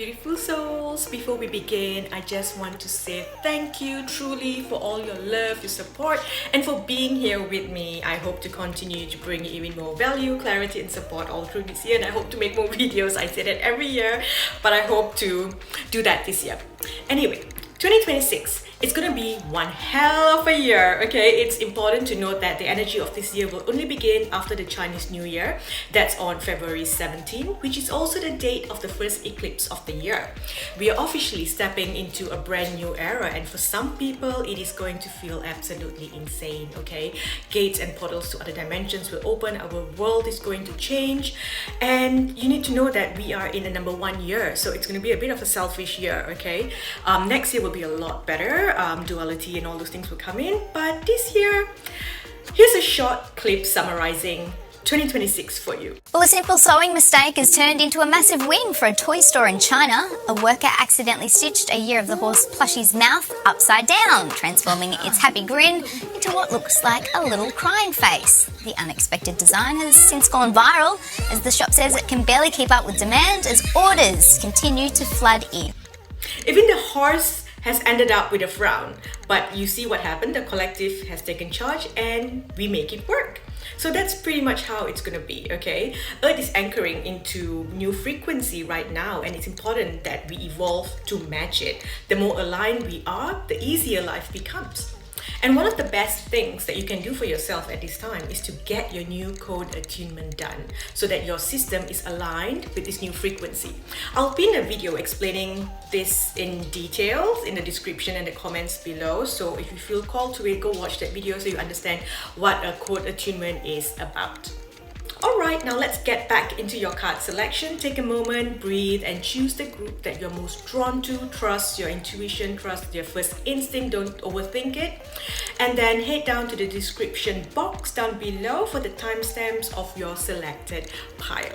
beautiful souls. Before we begin, I just want to say thank you truly for all your love, your support, and for being here with me. I hope to continue to bring you even more value, clarity, and support all through this year, and I hope to make more videos. I say that every year, but I hope to do that this year. Anyway, 2026, it's gonna be one hell of a year, okay? It's important to note that the energy of this year will only begin after the Chinese New Year. That's on February 17, which is also the date of the first eclipse of the year. We are officially stepping into a brand new era, and for some people, it is going to feel absolutely insane, okay? Gates and portals to other dimensions will open, our world is going to change, and you need to know that we are in a number 1 year, so it's gonna be a bit of a selfish year, okay? Next year will be a lot better. Duality and all those things will come in, but this year, here's a short clip summarizing 2026 for you. Well, a simple sewing mistake has turned into a massive win for a toy store in China. A worker accidentally stitched a Year of the Horse plushie's mouth upside down, transforming its happy grin into what looks like a little crying face. The unexpected design has since gone viral, as the shop says it can barely keep up with demand as orders continue to flood in. Even the horse has ended up with a frown, but you see what happened. The collective has taken charge and we make it work. So that's pretty much how it's gonna be, okay? Earth is anchoring into new frequency right now, and it's important that we evolve to match it. The more aligned we are, the easier life becomes. And one of the best things that you can do for yourself at this time is to get your new code attunement done so that your system is aligned with this new frequency. I'll pin a video explaining this in details in the description and the comments below. So if you feel called to it, go watch that video so you understand what a code attunement is about. Alright, now let's get back into your card selection. Take a moment, breathe, and choose the group that you're most drawn to. Trust your intuition, trust your first instinct, don't overthink it. And then head down to the description box down below for the timestamps of your selected pile.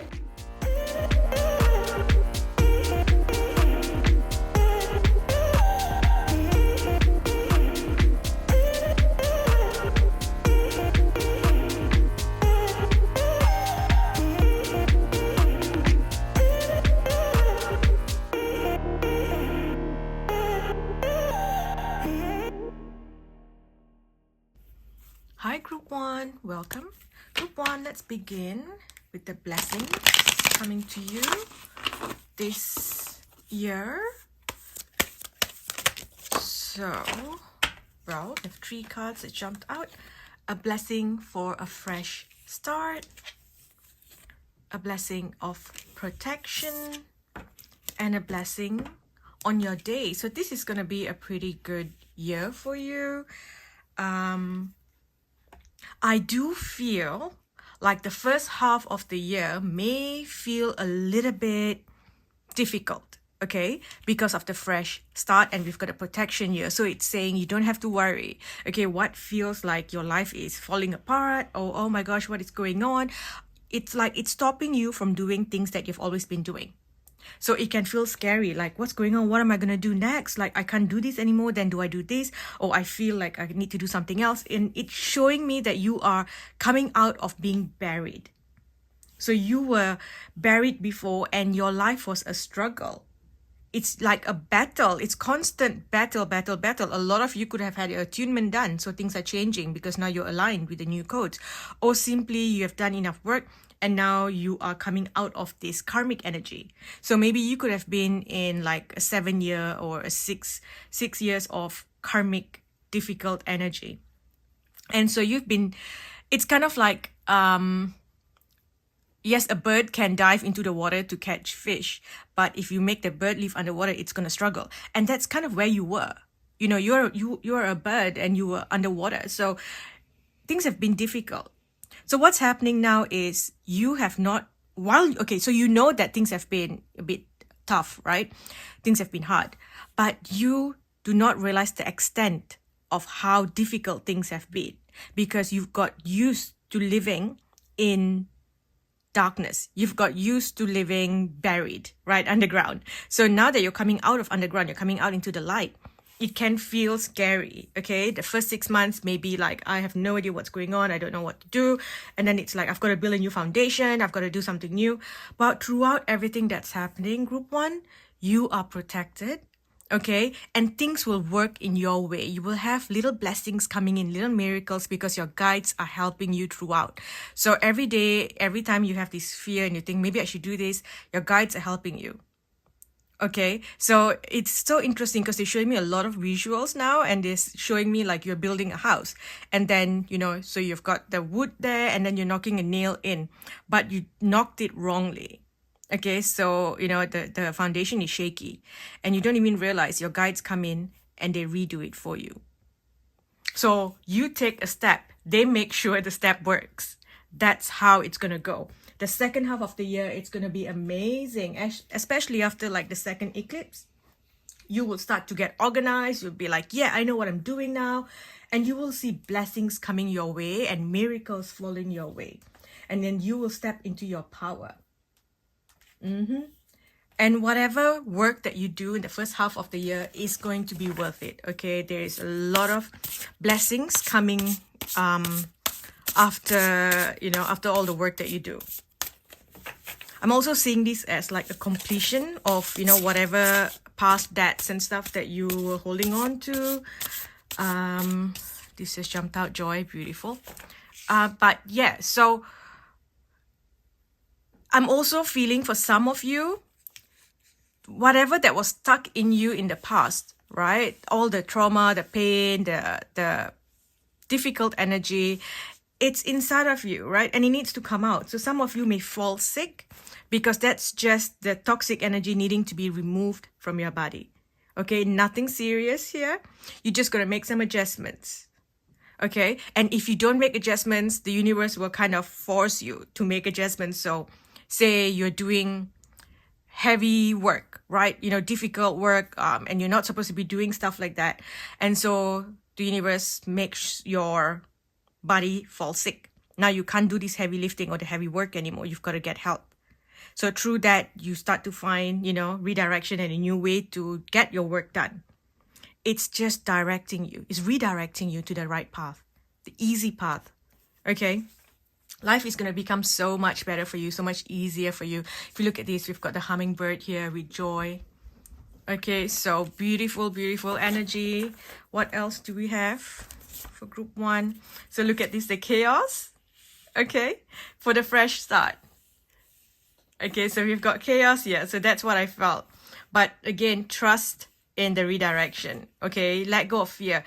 Hi Group 1, welcome. Group 1, let's begin with the blessings coming to you this year. So, well, we have 3 cards that jumped out. A blessing for a fresh start, a blessing of protection, and a blessing on your day. So this is going to be a pretty good year for you. I do feel like the first half of the year may feel a little bit difficult, okay, because of the fresh start, and we've got a protection year. So it's saying you don't have to worry, okay, what feels like your life is falling apart, or oh my gosh, what is going on? It's like it's stopping you from doing things that you've always been doing. So it can feel scary, like what's going on? What am I going to do next? Like I can't do this anymore, then do I do this? Or I feel like I need to do something else. And it's showing me that you are coming out of being buried. So you were buried before and your life was a struggle. It's like a battle. It's constant battle. A lot of you could have had your attunement done. So things are changing because now you're aligned with the new codes. Or simply you have done enough work and now you are coming out of this karmic energy. So maybe you could have been in like a 7-year or a six years of karmic difficult energy. And so you've been, it's kind of like, yes, a bird can dive into the water to catch fish, but if you make the bird live underwater, it's going to struggle. And that's kind of where you were. You know, you're a bird and you were underwater. So things have been difficult. So what's happening now is you have not, so you know that things have been a bit tough, right? Things have been hard, but you do not realize the extent of how difficult things have been because you've got used to living in darkness. You've got used to living buried, right, underground. So now that you're coming out of underground, you're coming out into the light. It can feel scary, okay? The first 6 months may be like, I have no idea what's going on. I don't know what to do. And then it's like, I've got to build a new foundation. I've got to do something new. But throughout everything that's happening, Group 1, you are protected, okay? And things will work in your way. You will have little blessings coming in, little miracles, because your guides are helping you throughout. So every day, every time you have this fear and you think, maybe I should do this, your guides are helping you. Okay, so it's so interesting because they're showing me a lot of visuals now, and they're showing me like you're building a house, and then, you know, so you've got the wood there, and then you're knocking a nail in, but you knocked it wrongly. Okay, so, you know, the foundation is shaky, and you don't even realize your guides come in and they redo it for you. So you take a step, they make sure the step works. That's how it's going to go. The second half of the year, it's going to be amazing, especially after like the second eclipse. You will start to get organized. You'll be like, yeah, I know what I'm doing now. And you will see blessings coming your way and miracles falling your way. And then you will step into your power. And whatever work that you do in the first half of the year is going to be worth it. Okay, there is a lot of blessings coming after, you know, after all the work that you do. I'm also seeing this as like a completion of, you know, whatever past debts and stuff that you were holding on to. This has jumped out, joy, beautiful. But yeah, so I'm also feeling for some of you, whatever that was stuck in you in the past, right? All the trauma, the pain, the difficult energy, it's inside of you, right? And it needs to come out. So some of you may fall sick because that's just the toxic energy needing to be removed from your body. Okay, nothing serious here. You're just going to make some adjustments. Okay, and if you don't make adjustments, the universe will kind of force you to make adjustments. So say you're doing heavy work, right? You know, difficult work, and you're not supposed to be doing stuff like that. And so the universe makes your body fall sick. Now you can't do this heavy lifting or the heavy work anymore. You've got to get help. So through that, you start to find, you know, redirection and a new way to get your work done. It's just directing you. It's redirecting you to the right path, the easy path. Okay? Life is going to become so much better for you, so much easier for you. If you look at this, we've got the hummingbird here with joy. Okay, so beautiful, beautiful energy. What else do we have for group 1? So look at this, the chaos. Okay, for the fresh start. Okay, so we've got chaos here. So that's what I felt. But again, trust in the redirection. Okay, let go of fear.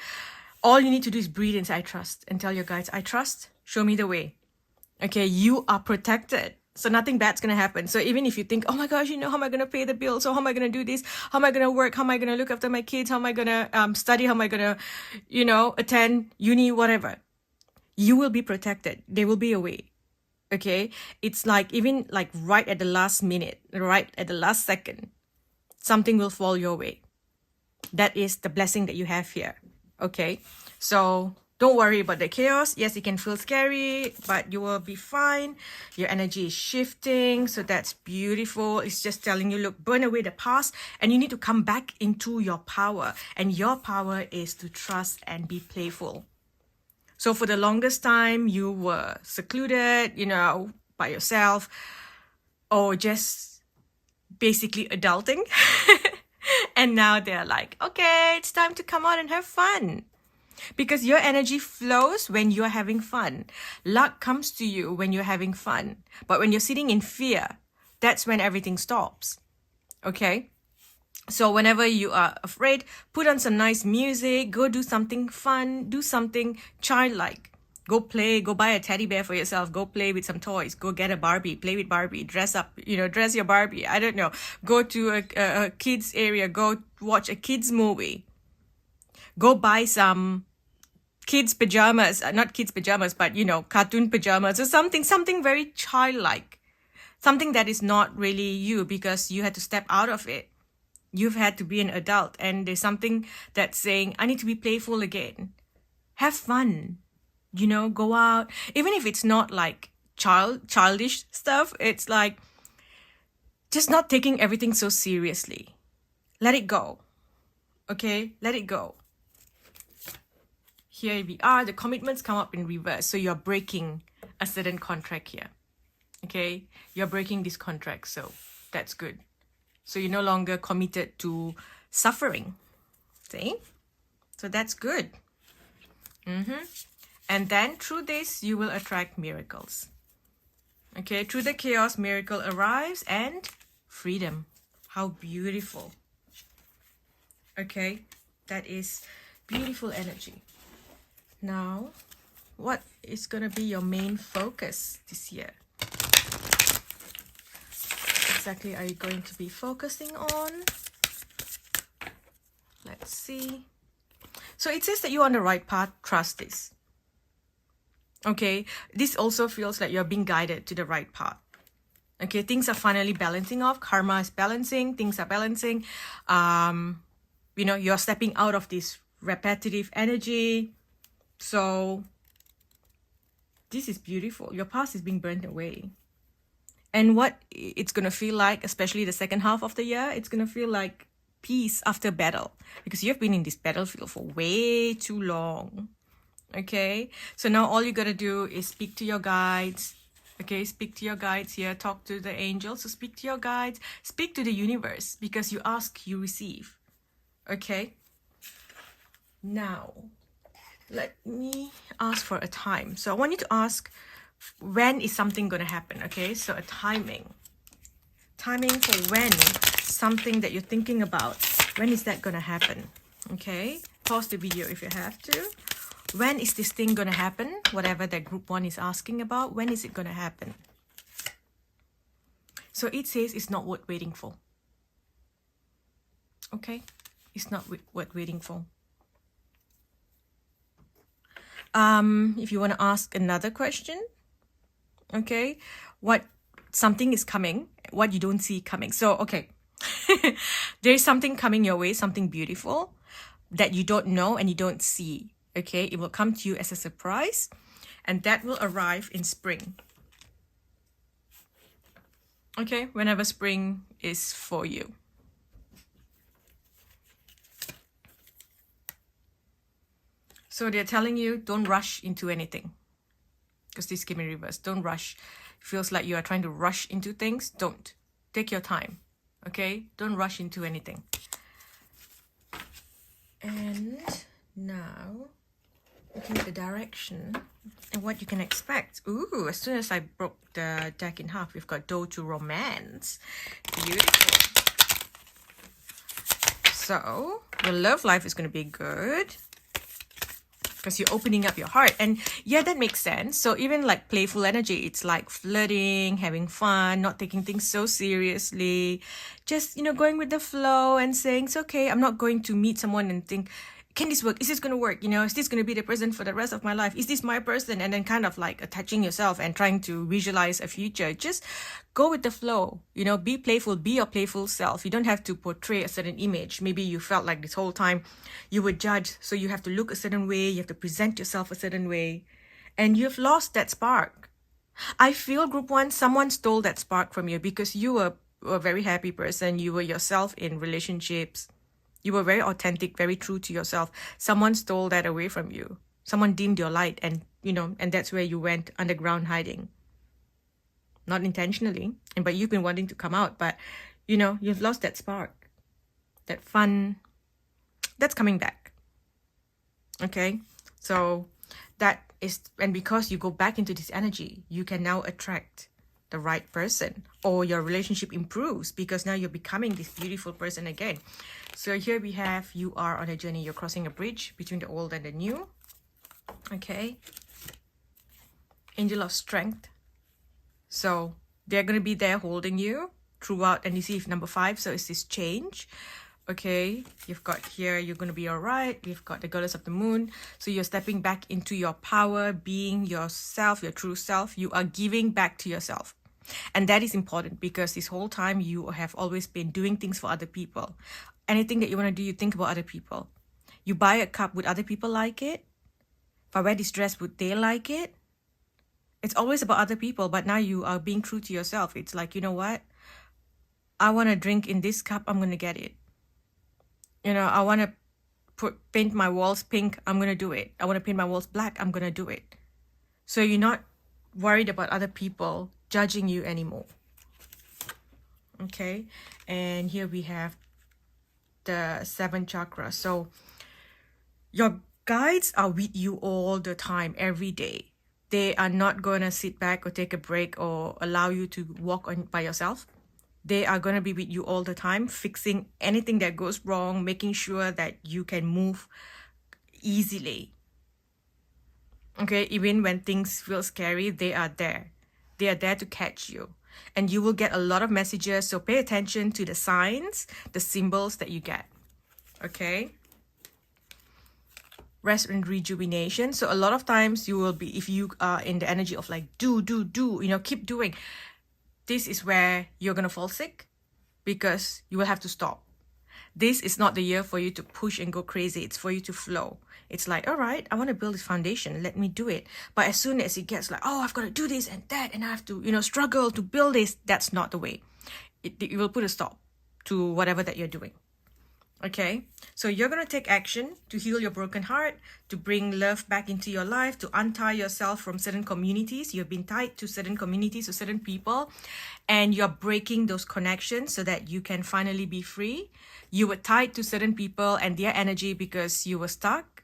All you need to do is breathe and say, I trust. And tell your guides, I trust. Show me the way. Okay, you are protected. So nothing bad's going to happen. So even if you think, oh my gosh, you know, how am I going to pay the bills? So how am I going to do this? How am I going to work? How am I going to look after my kids? How am I going to study? How am I going to, you know, attend uni, whatever? You will be protected. There will be a way. Okay, it's like even like right at the last minute, right at the last second, something will fall your way. That is the blessing that you have here. Okay, so don't worry about the chaos. Yes, it can feel scary, but you will be fine. Your energy is shifting, so that's beautiful. It's just telling you, look, burn away the past, and you need to come back into your power. And your power is to trust and be playful. So for the longest time, you were secluded, you know, by yourself, or just basically adulting. And now they're like, okay, it's time to come out and have fun. Because your energy flows when you're having fun. Luck comes to you when you're having fun. But when you're sitting in fear, that's when everything stops. Okay? So whenever you are afraid, put on some nice music, go do something fun, do something childlike. Go play, go buy a teddy bear for yourself, go play with some toys, go get a Barbie, play with Barbie, dress up, you know, dress your Barbie, I don't know. Go to a kids area, go watch a kids movie. Go buy some kids pajamas, not kids pajamas, but, you know, cartoon pajamas or something very childlike. Something that is not really you because you had to step out of it. You've had to be an adult, and there's something that's saying, I need to be playful again. Have fun, you know, go out. Even if it's not like childish stuff, it's like just not taking everything so seriously. Let it go. Okay, let it go. Here we are. The commitments come up in reverse. So you're breaking a certain contract here. Okay, you're breaking this contract, so that's good. So you're no longer committed to suffering. See? So that's good. And then through this, you will attract miracles. Okay, through the chaos, miracle arrives and freedom. How beautiful. Okay, that is beautiful energy. Now, what is going to be your main focus this year? Exactly are you going to be focusing on? Let's see. So it says that you're on the right path. Trust this. Okay, this also feels like you're being guided to the right path. Okay, things are finally balancing off. Karma is balancing. Things are balancing. You know, you're stepping out of this repetitive energy. So this is beautiful. Your past is being burnt away. And what it's going to feel like, especially the second half of the year, it's going to feel like peace after battle. Because you've been in this battlefield for way too long. Okay? So now all you got to do is speak to your guides. Okay? Speak to your guides here. Talk to the angels. So speak to your guides. Speak to the universe. Because you ask, you receive. Okay? Now, let me ask for a time. So I want you to ask, when is something going to happen? Okay, so a timing for when something that you're thinking about, when is that going to happen? Okay, pause the video if you have to. When is this thing going to happen? Whatever that group 1 is asking about, when is it going to happen? So it says it's not worth waiting for. Okay, it's not worth waiting for. If you want to ask another question, okay, what something is coming, what you don't see coming. So, okay, there is something coming your way, something beautiful that you don't know and you don't see. Okay, it will come to you as a surprise, and that will arrive in spring. Okay, whenever spring is for you. So they're telling you, don't rush into anything. Because this came in reverse. Don't rush. It feels like you are trying to rush into things. Don't. Take your time. Okay? Don't rush into anything. And now, looking at the direction and what you can expect. Ooh, as soon as I broke the deck in half, we've got door to romance. Beautiful. So, your love life is going to be good. Because you're opening up your heart. And yeah, that makes sense. So even like playful energy, it's like flirting, having fun, not taking things so seriously. Just, you know, going with the flow and saying, it's okay. I'm not going to meet someone and think, can this work? Is this going to work? You know, is this going to be the person for the rest of my life? Is this my person? And then kind of like attaching yourself and trying to visualize a future. Just go with the flow. You know, be playful. Be your playful self. You don't have to portray a certain image. Maybe you felt like this whole time you were judged. So you have to look a certain way. You have to present yourself a certain way. And you've lost that spark. I feel group 1, someone stole that spark from you because you were a very happy person. You were yourself in relationships. You were very authentic, very true to yourself. Someone stole that away from you. Someone dimmed your light and, you know, and that's where you went underground hiding. Not intentionally, but you've been wanting to come out. But, you know, you've lost that spark. That fun. That's coming back. Okay? So that is, and because you go back into this energy, you can now attract the right person, or your relationship improves because now you're becoming this beautiful person again. So here we have, you are on a journey. You're crossing a bridge between the old and the new. Okay. Angel of strength. So they're going to be there holding you throughout. And you see if number 5, so it's this change. Okay. You've got here, you're going to be all right. We've got the goddess of the moon. So you're stepping back into your power, being yourself, your true self. You are giving back to yourself. And that is important because this whole time you have always been doing things for other people. Anything that you want to do, you think about other people. You buy a cup, would other people like it? If I wear this dress, would they like it? It's always about other people, but now you are being true to yourself. It's like, you know what? I want to drink in this cup, I'm going to get it. You know, I want to paint my walls pink, I'm going to do it. I want to paint my walls black, I'm going to do it. So you're not worried about other people judging you anymore. Okay, and here we have the 7th chakra. So your guides are with you all the time, every day. They are not going to sit back or take a break or allow you to walk on by yourself. They are going to be with you all the time, fixing anything that goes wrong, making sure that you can move easily. Okay, even when things feel scary, they are there. They are there to catch you. And you will get a lot of messages, so pay attention to the signs, the symbols that you get. Okay? Rest and rejuvenation. So a lot of times you will be, if you are in the energy of like do, keep doing, this is where you're going to fall sick because you will have to stop. This is not the year for you to push and go crazy. It's for you to flow. It's like, all right, I want to build this foundation. Let me do it. But as soon as it gets like, oh, I've got to do this and that, and I have to, struggle to build this, that's not the way. It will put a stop to whatever that you're doing. Okay, so you're going to take action to heal your broken heart, to bring love back into your life, to untie yourself from certain communities. You've been tied to certain communities or certain people, and you're breaking those connections so that you can finally be free. You were tied to certain people and their energy because you were stuck,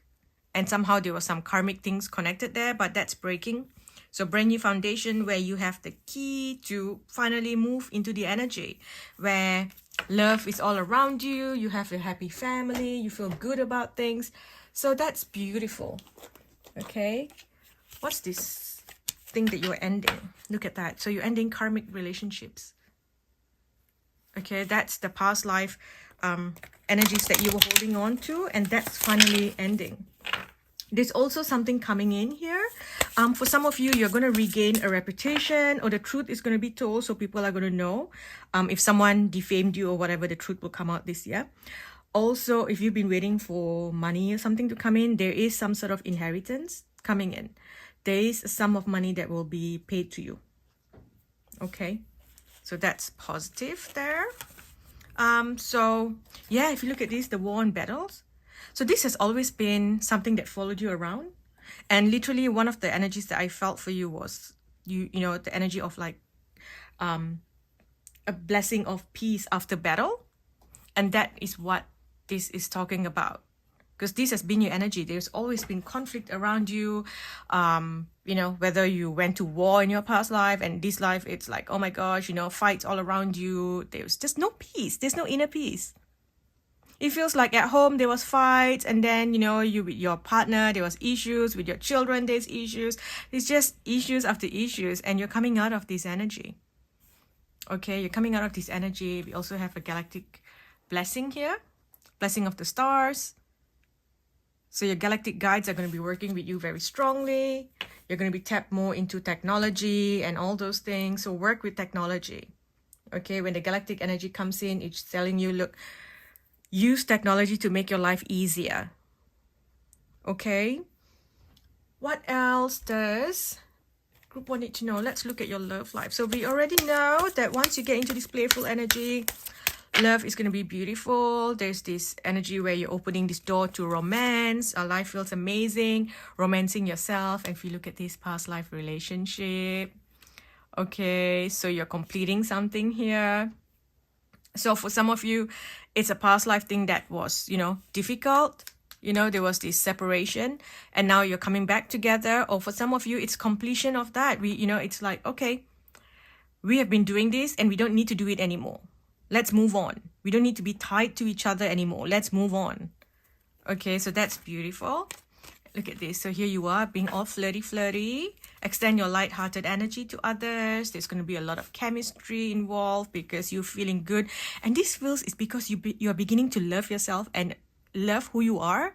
and somehow there were some karmic things connected there, but that's breaking. So brand new foundation where you have the key to finally move into the energy where love is all around you, you have a happy family, you feel good about things. So that's beautiful. Okay, what's this thing that you're ending? Look at that. So you're ending karmic relationships. Okay, that's the past life energies that you were holding on to, and that's finally ending. There's also something coming in here. For some of you, you're going to regain a reputation, or the truth is going to be told, so people are going to know. If someone defamed you or whatever, the truth will come out this year. Also, if you've been waiting for money or something to come in, there is some sort of inheritance coming in. There is a sum of money that will be paid to you. Okay, so that's positive there. So yeah, if you look at this, the war and battles. So this has always been something that followed you around. And literally one of the energies that I felt for you was, you know, the energy of like a blessing of peace after battle. And that is what this is talking about. Because this has been your energy. There's always been conflict around you. You know, whether you went to war in your past life and this life, it's like, oh my gosh, you know, fights all around you. There's just no peace. There's no inner peace. It feels like at home there was fights, and then, you know, you with your partner, there was issues, with your children, there's issues. It's just issues after issues, and you're coming out of this energy. Okay, you're coming out of this energy. We also have a galactic blessing here, blessing of the stars. So your galactic guides are going to be working with you very strongly. You're going to be tapped more into technology and all those things. So work with technology. Okay, when the galactic energy comes in, it's telling you, look, use technology to make your life easier. Okay, what else does group 1 need to know? Let's look at your love life. So we already know that once you get into this playful energy, love is going to be beautiful. There's this energy where you're opening this door to romance. Our life feels amazing, romancing yourself. And if you look at this past life relationship, okay, so you're completing something here. So for some of you, it's a past life thing that was, you know, difficult. You know, there was this separation and now you're coming back together. Or for some of you, it's completion of that. You know, it's like, okay, we have been doing this and we don't need to do it anymore. Let's move on. We don't need to be tied to each other anymore. Let's move on. Okay, so that's beautiful. Look at this. So here you are being all flirty. Extend your light-hearted energy to others. There's going to be a lot of chemistry involved because you're feeling good. And this feels is because you're beginning to love yourself and love who you are,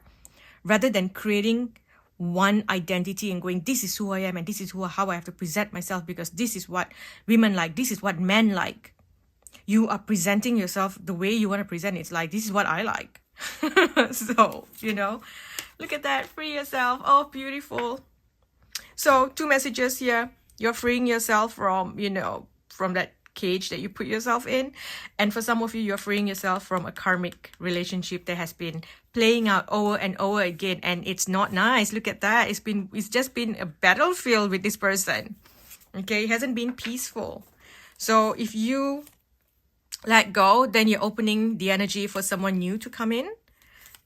rather than creating one identity and going, this is who I am and this is how I have to present myself because this is what women like, this is what men like. You are presenting yourself the way you want to present. It's like, this is what I like. So, you know, look at that. Free yourself. Oh, beautiful. So 2 messages here. You're freeing yourself from, you know, from that cage that you put yourself in. And for some of you, you're freeing yourself from a karmic relationship that has been playing out over and over again. And it's not nice. Look at that. It's just been a battlefield with this person. Okay. It hasn't been peaceful. So if you let go, then you're opening the energy for someone new to come in.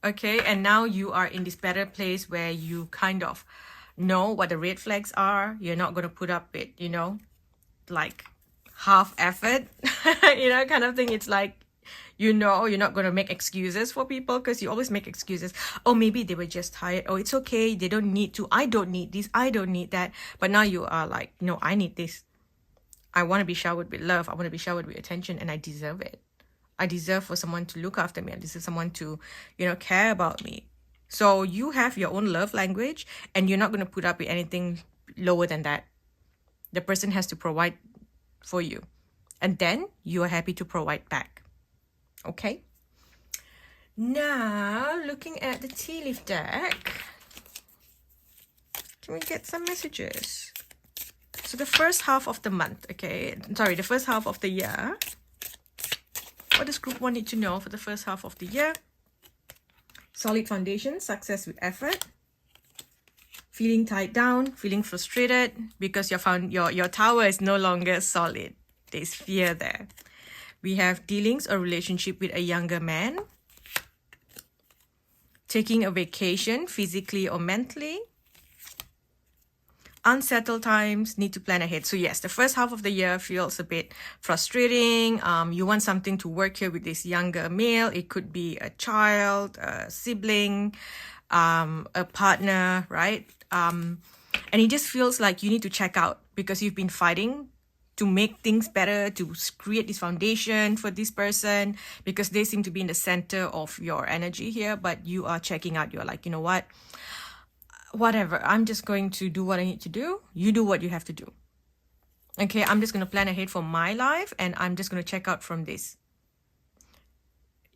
Okay, and now you are in this better place where you kind of know what the red flags are. You're not going to put up with, like half effort, kind of thing. It's like, you're not going to make excuses for people, because you always make excuses. Oh, maybe they were just tired. Oh, it's okay. They don't need to. I don't need this. I don't need that. But now you are like, no, I need this. I want to be showered with love. I want to be showered with attention, and I deserve it. I deserve for someone to look after me. I deserve someone to, care about me. So you have your own love language, and you're not going to put up with anything lower than that. The person has to provide for you, and then you are happy to provide back. Okay? Now, looking at the tea leaf deck, can we get some messages? So the first half of the month, the first half of the year. What does group 1 need to know for the first half of the year? Solid foundation, success with effort. Feeling tied down, feeling frustrated because your tower is no longer solid. There's fear there. We have dealings or relationship with a younger man. Taking a vacation, physically or mentally. Unsettled times, need to plan ahead. So yes, the first half of the year feels a bit frustrating. You want something to work here with this younger male. It could be a child, a sibling, a partner, right? And it just feels like you need to check out, because you've been fighting to make things better, to create this foundation for this person, because they seem to be in the center of your energy here, but you are checking out. You're like, you know what? Whatever, I'm just going to do what I need to do. You do what you have to do. Okay, I'm just going to plan ahead for my life, and I'm just going to check out from this.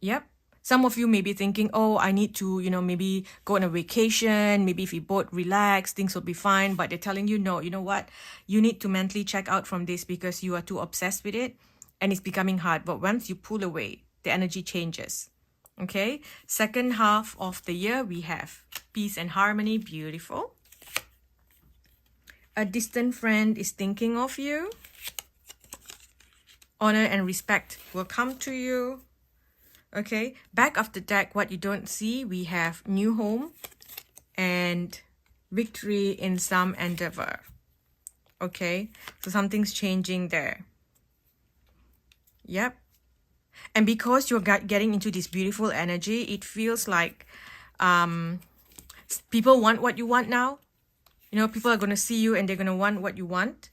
Yep. Some of you may be thinking, oh, I need to, maybe go on a vacation. Maybe if we both relax, things will be fine. But they're telling you, no, you know what? You need to mentally check out from this, because you are too obsessed with it and it's becoming hard. But once you pull away, the energy changes. Okay, second half of the year, we have peace and harmony. Beautiful. A distant friend is thinking of you. Honor and respect will come to you. Okay, back of the deck, what you don't see, we have new home and victory in some endeavor. Okay, so something's changing there. Yep. And because you're getting into this beautiful energy, it feels like people want what you want now. People are going to see you and they're going to want what you want.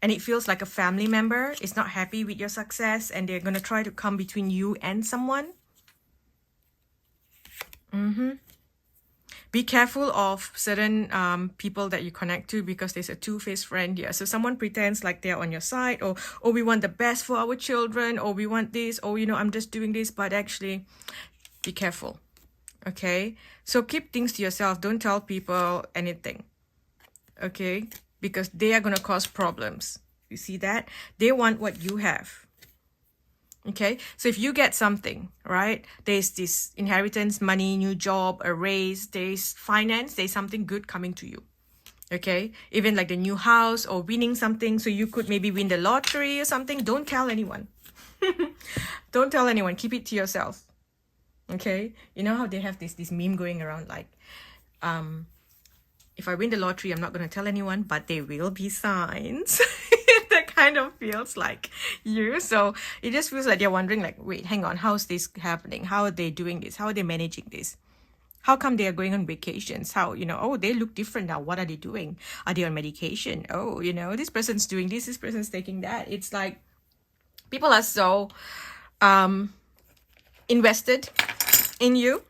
And it feels like a family member is not happy with your success, and they're going to try to come between you and someone. Be careful of certain people that you connect to, because there's a two-faced friend here. So someone pretends like they're on your side, or we want the best for our children, or we want this, or I'm just doing this, but actually be careful. Okay, so keep things to yourself. Don't tell people anything. Okay, because they are going to cause problems. You see that? They want what you have. Okay, so if you get something, right, there's this inheritance, money, new job, a raise, there's finance, there's something good coming to you. Okay, even like the new house or winning something. So you could maybe win the lottery or something. Don't tell anyone. Don't tell anyone. Keep it to yourself. Okay, you know how they have this meme going around, like, if I win the lottery, I'm not going to tell anyone, but there will be signs. That kind of feels like you. So it just feels like you're wondering, like, wait, hang on, how's this happening? How are they doing this? How are they managing this? How come they are going on vacations? How, oh, they look different now. What are they doing? Are they on medication? Oh, this person's doing this person's taking that. It's like people are so invested in you.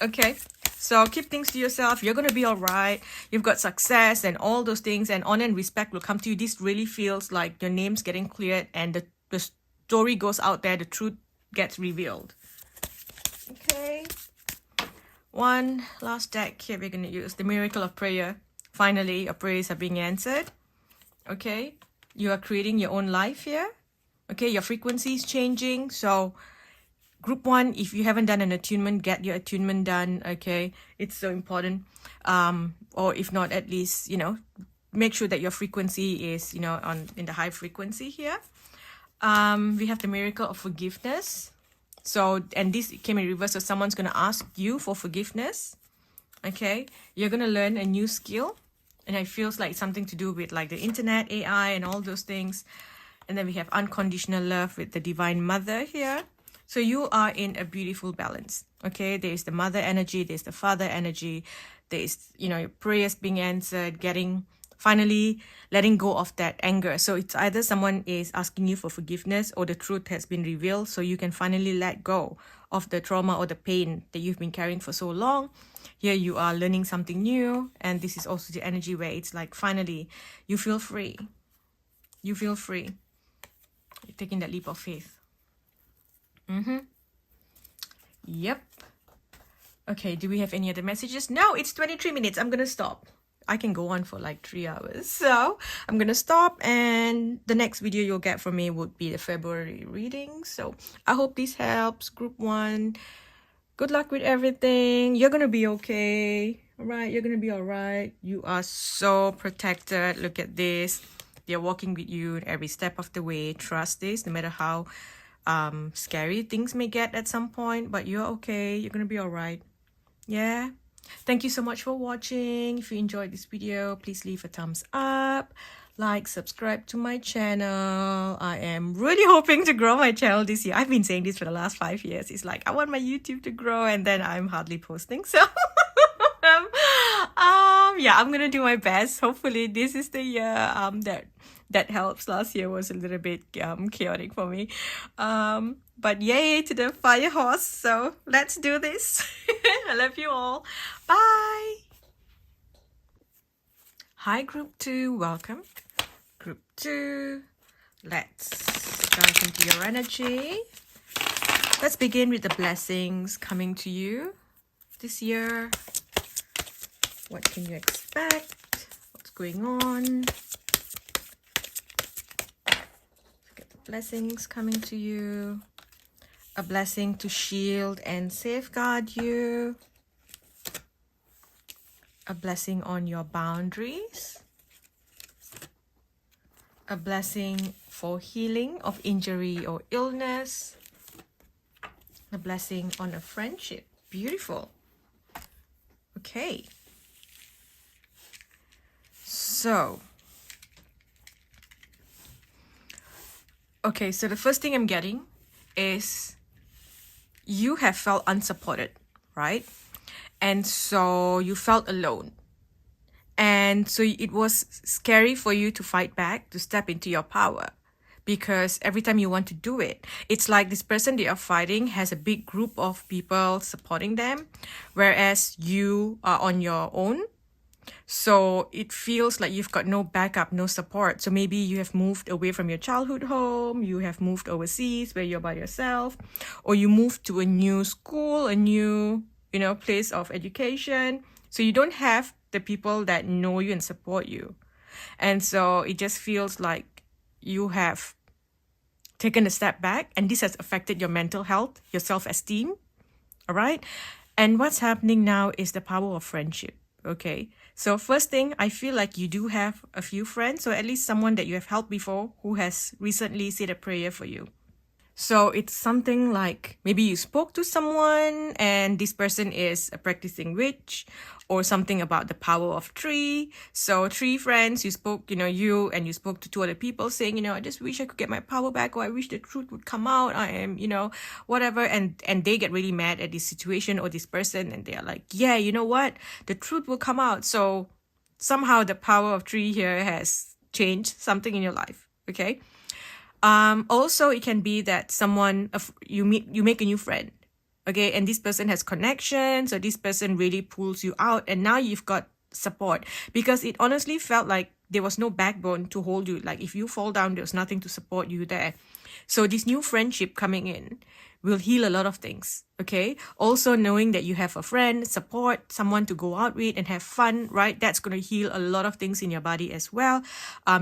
Okay, so keep things to yourself. You're going to be all right. You've got success and all those things, and honor and respect will come to you. This really feels like your name's getting cleared, and the story goes out there. The truth gets revealed. Okay. One last deck here we're going to use. The Miracle of Prayer. Finally, your prayers are being answered. Okay. You are creating your own life here. Okay. Your frequency is changing. So group 1, if you haven't done an attunement, get your attunement done. Okay. It's so important. Or if not, at least, make sure that your frequency is, in the high frequency here. We have the miracle of forgiveness. So, and this came in reverse. So someone's going to ask you for forgiveness. Okay. You're going to learn a new skill. And it feels like something to do with like the internet, AI, and all those things. And then we have unconditional love with the Divine Mother here. So you are in a beautiful balance. Okay. There's the mother energy. There's the father energy. There's, your prayers being answered, finally letting go of that anger. So it's either someone is asking you for forgiveness or the truth has been revealed, so you can finally let go of the trauma or the pain that you've been carrying for so long. Here you are learning something new, and this is also the energy where it's like finally you feel free. You feel free. You're taking that leap of faith. Yep. Okay, do we have any other messages? No, it's 23 minutes. I'm gonna stop. I can go on for like 3 hours. So I'm going to stop, and the next video you'll get from me would be the February reading. So I hope this helps. Group 1, good luck with everything. You're going to be okay. All right, you're going to be all right. You are so protected. Look at this. They're walking with you every step of the way. Trust this, no matter how scary things may get at some point. But you're okay. You're going to be all right. Yeah. Thank you so much for watching. If you enjoyed this video, please leave a thumbs up, like, subscribe to my channel. I am really hoping to grow my channel this year. I've been saying this for the last 5 years. It's like I want my YouTube to grow, and then I'm hardly posting. So yeah, I'm gonna do my best. Hopefully this is the year that helps. Last year was a little bit chaotic for me. But yay to the fire horse. So let's do this. I love you all. Bye. Hi, Group 2. Welcome. Group 2. Let's dive into your energy. Let's begin with the blessings coming to you this year. What can you expect? What's going on? Look at the blessings coming to you. A blessing to shield and safeguard you. A blessing on your boundaries. A blessing for healing of injury or illness. A blessing on a friendship. Beautiful. Okay. So the first thing I'm getting is you have felt unsupported, right? And so you felt alone. And so it was scary for you to fight back, to step into your power. Because every time you want to do it, it's like this person that you're fighting has a big group of people supporting them, whereas you are on your own. So it feels like you've got no backup, no support. So maybe you have moved away from your childhood home, you have moved overseas where you're by yourself, or you moved to a new school, a new, place of education. So you don't have the people that know you and support you. And so it just feels like you have taken a step back, and this has affected your mental health, your self-esteem. All right. And what's happening now is the power of friendship. Okay. So first thing, I feel like you do have a few friends, or at least someone that you have helped before who has recently said a prayer for you. So it's something like maybe you spoke to someone and this person is a practicing witch, or something about the power of 3. So 3 friends, you spoke, you spoke to 2 other people saying, I just wish I could get my power back, or I wish the truth would come out. I am, whatever. And they get really mad at this situation or this person, and they are like, yeah, you know what? The truth will come out. So somehow the power of 3 here has changed something in your life. Okay. Also, it can be that someone you make a new friend, okay, and this person has connections, or this person really pulls you out, and now you've got support, because it honestly felt like there was no backbone to hold you. Like if you fall down, there's nothing to support you there. So this new friendship coming in will heal a lot of things, okay? Also knowing that you have a friend, support, someone to go out with and have fun, right? That's going to heal a lot of things in your body as well.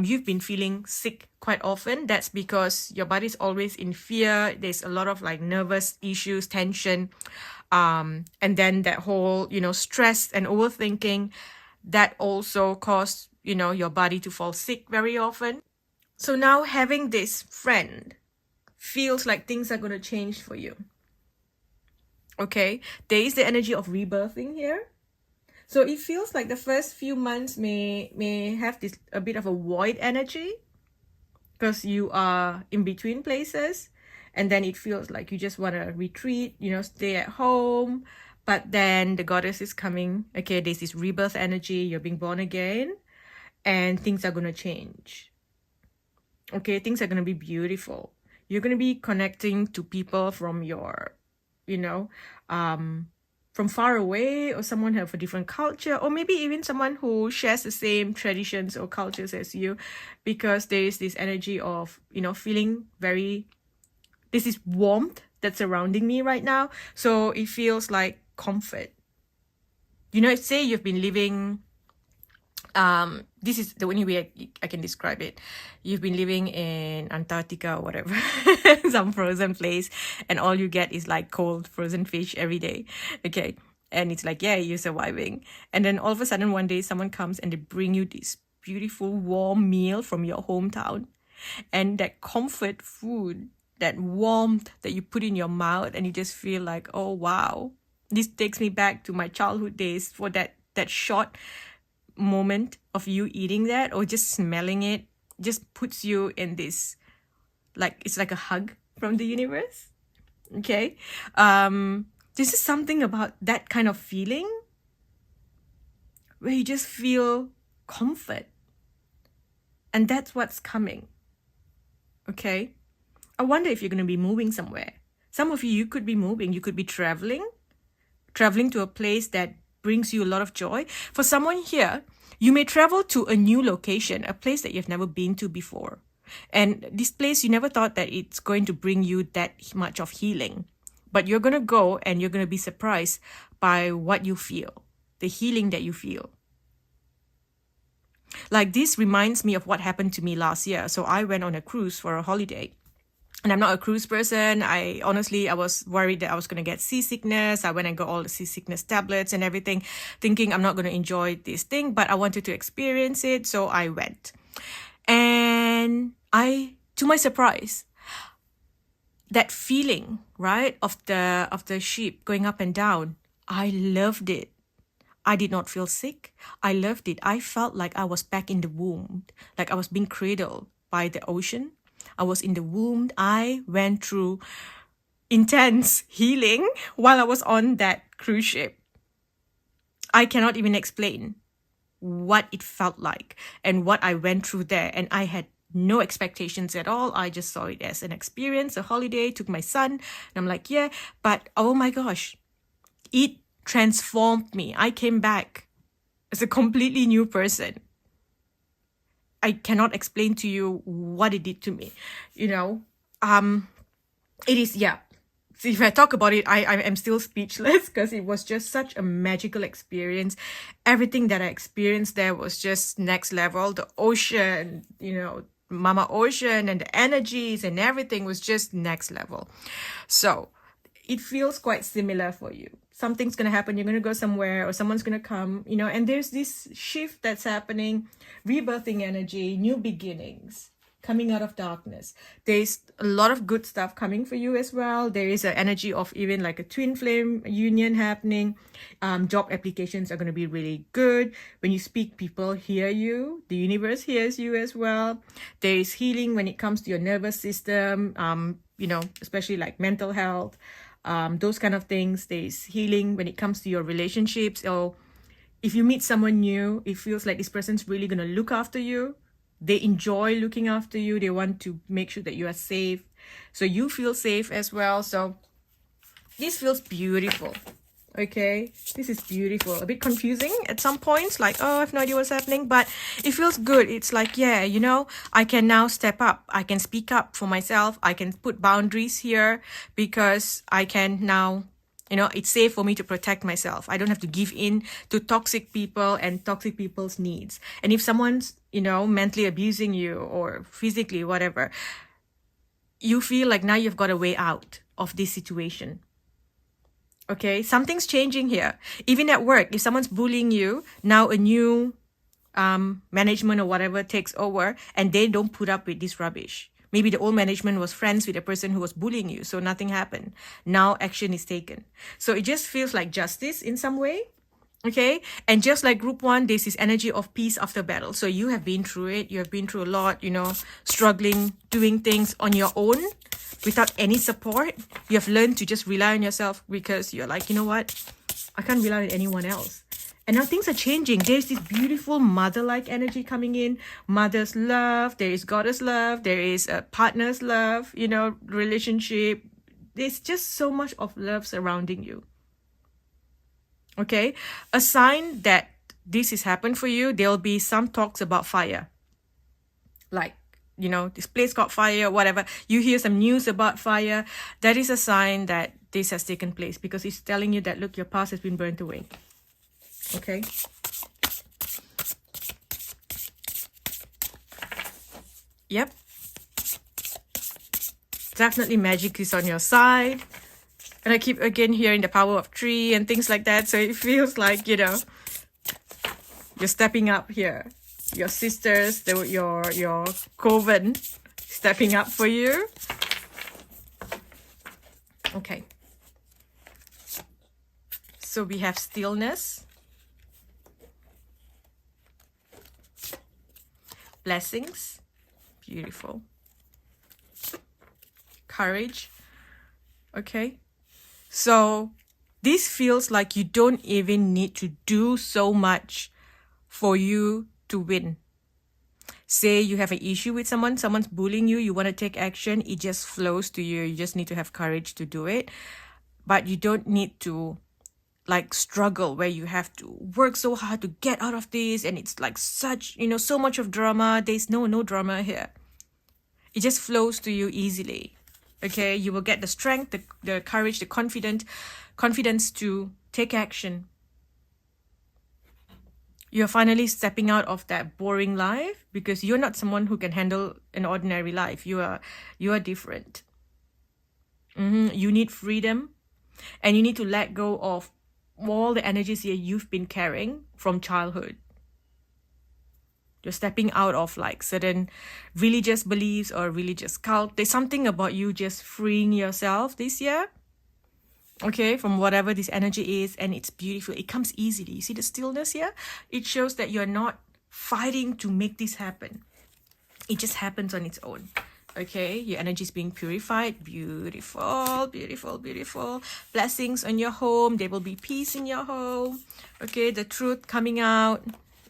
You've been feeling sick quite often. That's because your body's always in fear. There's a lot of like nervous issues, tension, and then that whole, stress and overthinking that also caused, your body to fall sick very often. So now having this friend feels like things are going to change for you. Okay, there is the energy of rebirthing here. So it feels like the first few months may have this a bit of a void energy because you are in between places, and then it feels like you just want to retreat, stay at home. But then the goddess is coming. Okay, there's this rebirth energy. You're being born again, and things are going to change. Okay, things are going to be beautiful. You're going to be connecting to people from your, from far away, or someone have a different culture, or maybe even someone who shares the same traditions or cultures as you, because there is this energy of, feeling very, this is warmth that's surrounding me right now. So it feels like comfort. Say you've been living, this is the only way I can describe it. You've been living in Antarctica or whatever, some frozen place, and all you get is like cold frozen fish every day. Okay. And it's like, yeah, you're surviving. And then all of a sudden one day someone comes and they bring you this beautiful warm meal from your hometown. And that comfort food, that warmth that you put in your mouth, and you just feel like, oh, wow. This takes me back to my childhood days for that short moment of you eating that or just smelling it, just puts you in this, like, it's like a hug from the universe. Okay. This is something about that kind of feeling where you just feel comfort. And that's what's coming. Okay. I wonder if you're going to be moving somewhere. Some of you could be moving. You could be traveling to a place that brings you a lot of joy. For someone here, you may travel to a new location, a place that you've never been to before. And this place, you never thought that it's going to bring you that much of healing. But you're going to go and you're going to be surprised by what you feel, the healing that you feel. Like this reminds me of what happened to me last year. So I went on a cruise for a holiday. And I'm not a cruise person. I was worried that I was going to get seasickness. I went and got all the seasickness tablets and everything, thinking I'm not going to enjoy this thing, but I wanted to experience it. So I went. And to my surprise, that feeling, right, of the ship going up and down, I loved it. I did not feel sick. I loved it. I felt like I was back in the womb, like I was being cradled by the ocean. I was in the womb. I went through intense healing while I was on that cruise ship. I cannot even explain what it felt like and what I went through there. And I had no expectations at all. I just saw it as an experience, a holiday, took my son. And I'm like, yeah, but oh my gosh, it transformed me. I came back as a completely new person. I cannot explain to you what it did to me, it is, yeah. So if I talk about it, I am still speechless because it was just such a magical experience. Everything that I experienced there was just next level. The ocean, Mama Ocean, and the energies and everything was just next level. So it feels quite similar for you. Something's going to happen. You're going to go somewhere or someone's going to come, and there's this shift that's happening, rebirthing energy, new beginnings, coming out of darkness. There's a lot of good stuff coming for you as well. There is an energy of even like a twin flame union happening. Job applications are going to be really good. When you speak, people hear you. The universe hears you as well. There is healing when it comes to your nervous system, especially like mental health. Those kind of things. There's healing when it comes to your relationships, or if you meet someone new, it feels like this person's really going to look after you. They enjoy looking after you. They want to make sure that you are safe, so you feel safe as well. So this feels beautiful. Okay, this is beautiful. A bit confusing at some points, like, oh, I have no idea what's happening, but it feels good. It's like, yeah, I can now step up. I can speak up for myself. I can put boundaries here because I can now, it's safe for me to protect myself. I don't have to give in to toxic people and toxic people's needs. And if someone's, mentally abusing you or physically, whatever, you feel like now you've got a way out of this situation. Okay, something's changing here. Even at work, if someone's bullying you, now a new management or whatever takes over and they don't put up with this rubbish. Maybe the old management was friends with the person who was bullying you, so nothing happened. Now action is taken. So it just feels like justice in some way. Okay, and just like group 1, there's this energy of peace after battle. So you have been through it. You have been through a lot, struggling, doing things on your own without any support. You have learned to just rely on yourself because you're like, you know what? I can't rely on anyone else. And now things are changing. There's this beautiful mother-like energy coming in. Mother's love. There is goddess love. There is a partner's love, relationship. There's just so much of love surrounding you. Okay? A sign that this has happened for you, there'll be some talks about fire. Like, this place caught fire, whatever. You hear some news about fire. That is a sign that this has taken place because it's telling you that, look, your past has been burnt away. Okay. Yep. Definitely magic is on your side. And I keep again hearing the power of 3 and things like that. So it feels like, you're stepping up here. Your sisters, your coven stepping up for you. Okay. So we have stillness. Blessings. Beautiful. Courage. Okay. So this feels like you don't even need to do so much for you to win. Say you have an issue with someone's bullying you, you want to take action, it just flows to you. You just need to have courage to do it. But you don't need to struggle where you have to work so hard to get out of this, and it's like such, so much of drama. There's no drama here. It just flows to you easily. Okay, you will get the strength, the courage, the confidence to take action. You're finally stepping out of that boring life because you're not someone who can handle an ordinary life. You are different. You need freedom, and you need to let go of all the energies you've been carrying from childhood. You're stepping out of certain religious beliefs or religious cult. There's something about you just freeing yourself this year. Okay, from whatever this energy is, and it's beautiful. It comes easily. You see the stillness here? It shows that you're not fighting to make this happen. It just happens on its own. Okay, your energy is being purified. Beautiful, beautiful, beautiful. Blessings on your home. There will be peace in your home. Okay, the truth coming out.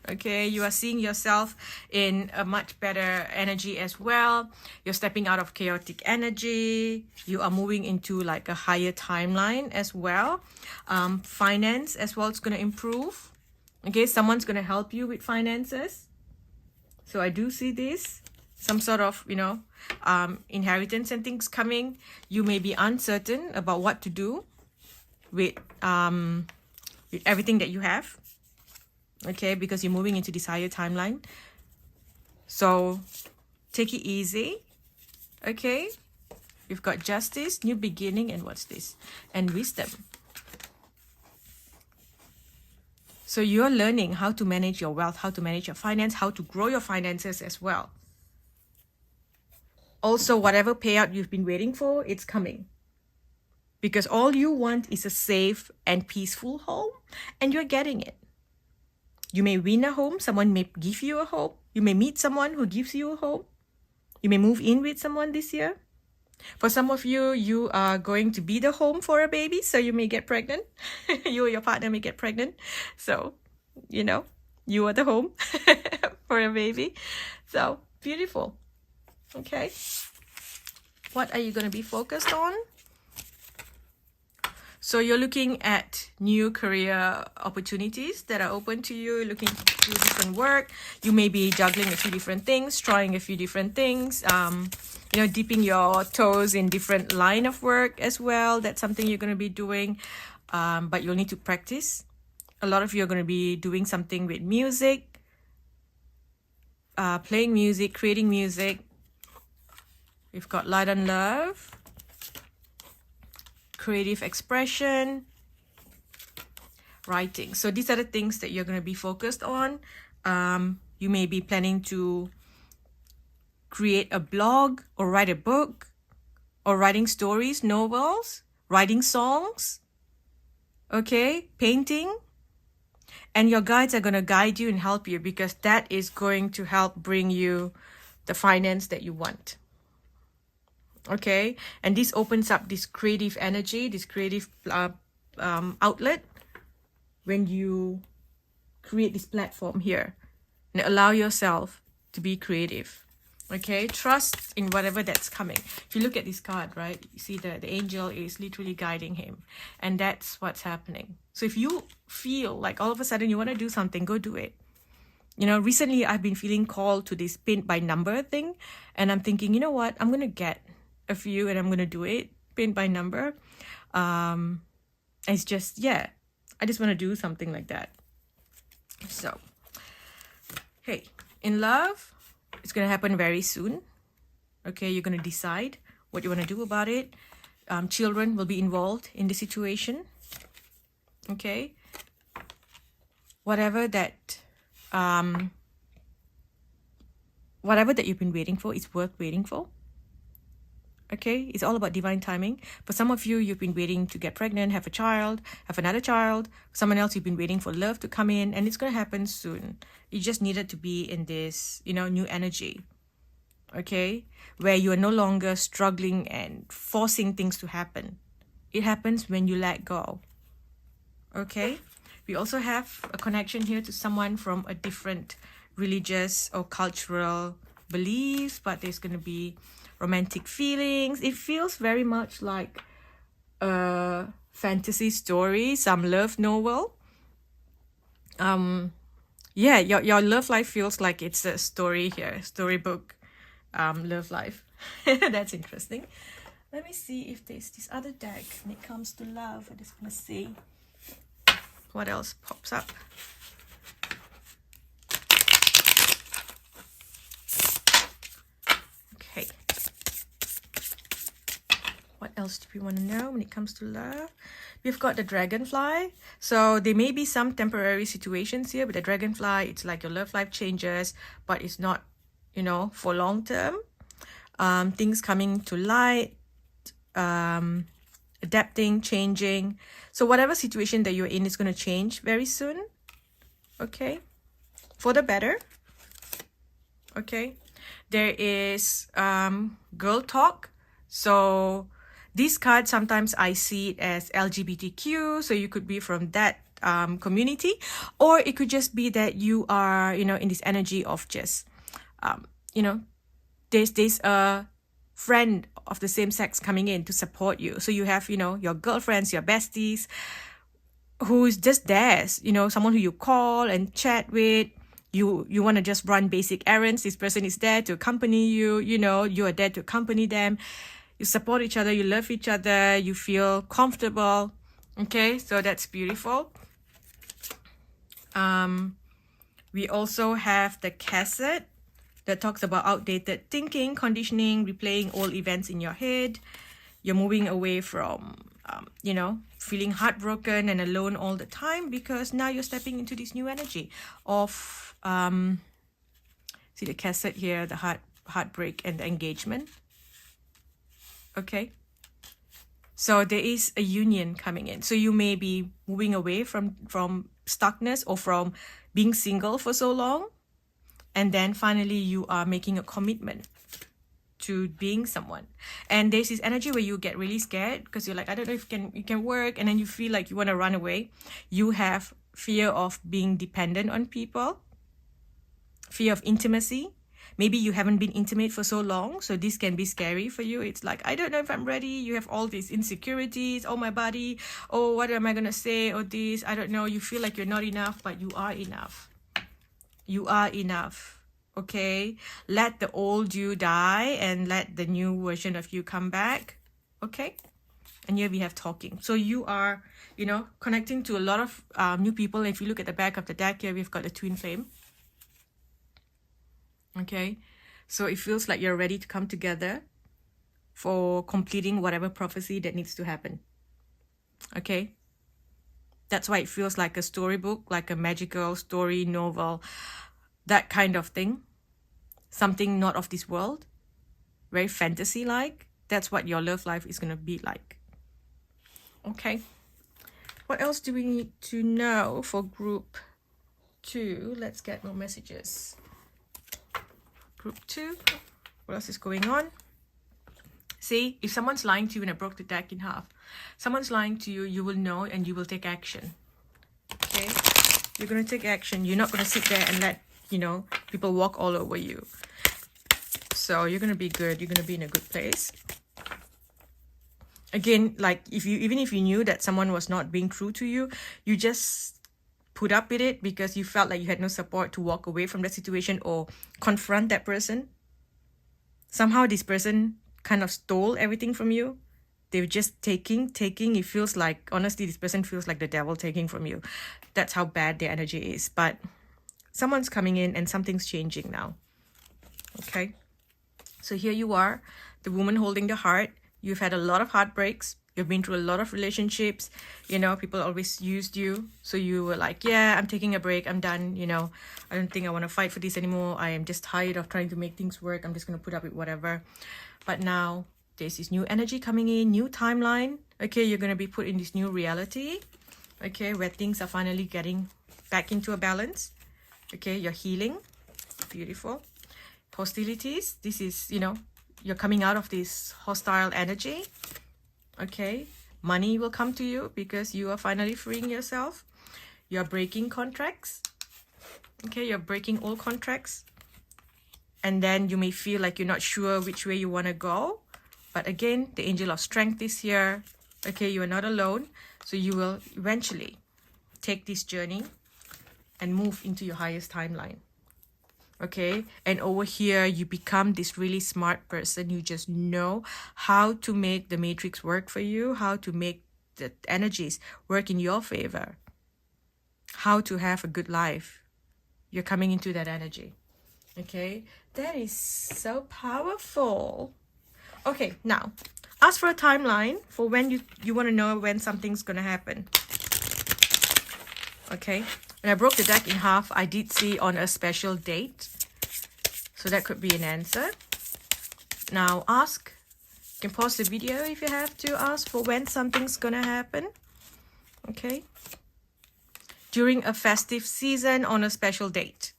Okay, you are seeing yourself in a much better energy as well. You're stepping out of chaotic energy. You are moving into a higher timeline as well. Finance as well is going to improve. Okay, someone's going to help you with finances. So I do see this. Some sort of, inheritance and things coming. You may be uncertain about what to do with everything that you have. Okay, because you're moving into this higher timeline. So take it easy. Okay, you've got justice, new beginning, and what's this? And wisdom. So you're learning how to manage your wealth, how to manage your finance, how to grow your finances as well. Also, whatever payout you've been waiting for, it's coming. Because all you want is a safe and peaceful home, and you're getting it. You may win a home, someone may give you a home. You may meet someone who gives you a home. You may move in with someone this year. For some of you, you are going to be the home for a baby, so you may get pregnant. You or your partner may get pregnant. So, you are the home for a baby. So, beautiful. Okay. What are you going to be focused on? So you're looking at new career opportunities that are open to you, looking to do different work. You may be juggling a few different things, trying a few different things, dipping your toes in different line of work as well. That's something you're going to be doing, but you'll need to practice. A lot of you are going to be doing something with music, playing music, creating music. We've got light and love. Creative expression, writing. So these are the things that you're going to be focused on. You may be planning to create a blog or write a book or writing stories, novels, writing songs, okay, painting. And your guides are going to guide you and help you, because that is going to help bring you the finance that you want. Okay, and this opens up this creative energy, this creative outlet when you create this platform here and allow yourself to be creative. Okay, trust in whatever that's coming. If you look at this card, right, you see the angel is literally guiding him, and that's what's happening. So if you feel like all of a sudden you want to do something, go do it. You know, recently I've been feeling called to this paint by number thing, and I'm thinking, you know what, I'm gonna get a few and I'm gonna do it, paint by number. It's just, yeah, I just want to do something like that. So, hey, in love, it's gonna happen very soon. Okay, you're gonna decide what you want to do about it. Children will be involved in the situation. Okay, whatever that you've been waiting for is worth waiting for. Okay, it's all about divine timing. For some of you, you've been waiting to get pregnant, have a child, have another child. For someone else, you've been waiting for love to come in, and it's going to happen soon. You just needed to be in this, you know, new energy. Okay, where you are no longer struggling and forcing things to happen. It happens when you let go. Okay, we also have a connection here to someone from a different religious or cultural beliefs, but there's going to be romantic feelings. It feels very much like a fantasy story, some love novel. Yeah, your love life feels like it's a story here, storybook, love life. That's interesting. Let me see if there's this other deck when it comes to love. I just want to see what else pops up. Okay. What else do we want to know when it comes to love? We've got the dragonfly. So there may be some temporary situations here, but the dragonfly, it's like your love life changes, but it's not, you know, for long term. Things coming to light, adapting, changing. So whatever situation that you're in is going to change very soon. Okay, for the better. Okay, there is girl talk. So this card, sometimes I see it as LGBTQ, so you could be from that community, or it could just be that you are, you know, in this energy of just, you know, there's a friend of the same sex coming in to support you. So you have, you know, your girlfriends, your besties, who's just there, you know, someone who you call and chat with. You want to just run basic errands. This person is there to accompany you, you know, you are there to accompany them. You support each other, you love each other, you feel comfortable. Okay, so that's beautiful. We also have the cassette that talks about outdated thinking, conditioning, replaying old events in your head. You're moving away from, you know, feeling heartbroken and alone all the time, because now you're stepping into this new energy of, see the cassette here, the heartbreak and the engagement. Okay, so there is a union coming in. So you may be moving away from stuckness or from being single for so long, and then finally you are making a commitment to being someone. And there's this energy where you get really scared because you're like, I don't know if you can work, and then you feel like you want to run away. You have fear of being dependent on people, fear of intimacy. Maybe you haven't been intimate for so long, so this can be scary for you. It's like, I don't know if I'm ready. You have all these insecurities. Oh, my body. Oh, what am I going to say? Or this, I don't know. You feel like you're not enough, but you are enough. You are enough. Okay? Let the old you die and let the new version of you come back. Okay? And here we have talking. So you are, you know, connecting to a lot of new people. If you look at the back of the deck here, we've got the twin flame. Okay, so it feels like you're ready to come together for completing whatever prophecy that needs to happen. Okay, that's why it feels like a storybook, like a magical story novel, that kind of thing. something not of this world, very fantasy-like. That's what your love life is going to be like. Okay. What else do we need to know for group 2? Let's get more messages. Group 2. What else is going on? See, if someone's lying to you, and I broke the deck in half, someone's lying to you, you will know and you will take action. Okay? You're going to take action. You're not going to sit there and let, people walk all over you. So you're going to be good. You're going to be in a good place. Again, like even if you knew that someone was not being true to you, you just put up with it because you felt like you had no support to walk away from that situation or confront that person. Somehow this person kind of stole everything from you. They were just taking. It feels like, honestly, this person feels like the devil taking from you. That's how bad their energy is. But someone's coming in and something's changing now. Okay? So here you are, the woman holding the heart. You've had a lot of heartbreaks. You've been through a lot of relationships. People always used you. So you were like, yeah, I'm taking a break. I'm done. I don't think I want to fight for this anymore. I am just tired of trying to make things work. I'm just going to put up with whatever. But now there's this new energy coming in, new timeline. Okay, you're going to be put in this new reality. Okay, where things are finally getting back into a balance. Okay, you're healing. Beautiful. Hostilities. This is, you're coming out of this hostile energy. Okay, money will come to you because you are finally freeing yourself. You're breaking contracts. Okay, you're breaking all contracts. And then you may feel like you're not sure which way you want to go. But again, the angel of strength is here. Okay, you are not alone. So you will eventually take this journey and move into your highest timeline. Okay, and over here you become this really smart person. You just know how to make the matrix work for you, how to make the energies work in your favor, how to have a good life. You're coming into that energy. Okay, that is so powerful. Okay, now ask for a timeline for when you want to know when something's gonna happen. Okay, when I broke the deck in half, I did see on a special date. So that could be an answer. Now ask. You can pause the video if you have to. Ask for when something's gonna happen. Okay. During a festive season, on a special date.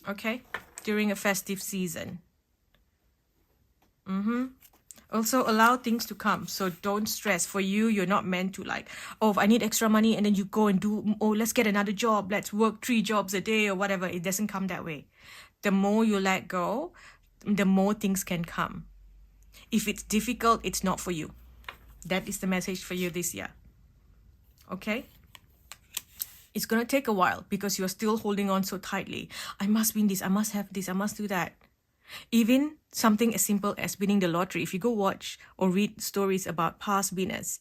Okay. During a festive season. Also allow things to come. So don't stress. For you, you're not meant to like, oh, if I need extra money and then you go and do, oh, let's get another job. Let's work 3 jobs a day or whatever. It doesn't come that way. The more you let go, the more things can come. If it's difficult, it's not for you. That is the message for you this year. Okay? It's going to take a while because you're still holding on so tightly. I must win this. I must have this. I must do that. Even something as simple as winning the lottery. If you go watch or read stories about past winners,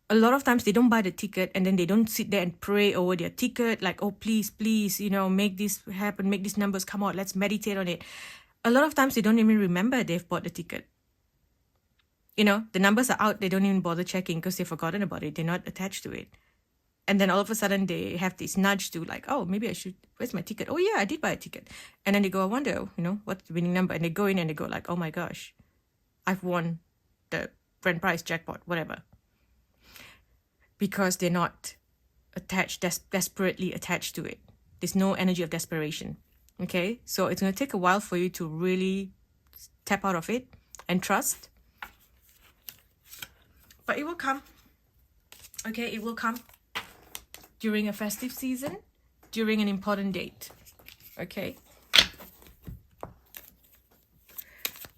a lot of times they don't buy the ticket and then they don't sit there and pray over their ticket like, oh, please, make this happen, make these numbers come out, let's meditate on it. A lot of times they don't even remember they've bought the ticket. The numbers are out, they don't even bother checking because they've forgotten about it, they're not attached to it. And then all of a sudden they have this nudge to like, oh, maybe I should, where's my ticket? Oh yeah, I did buy a ticket. And then they go, I wonder, what's the winning number? And they go in and they go like, oh my gosh, I've won the grand prize jackpot, whatever. Because they're not attached, desperately attached to it. There's no energy of desperation. Okay? So it's going to take a while for you to really tap out of it and trust. But it will come. Okay? It will come. During a festive season. During an important date. Okay?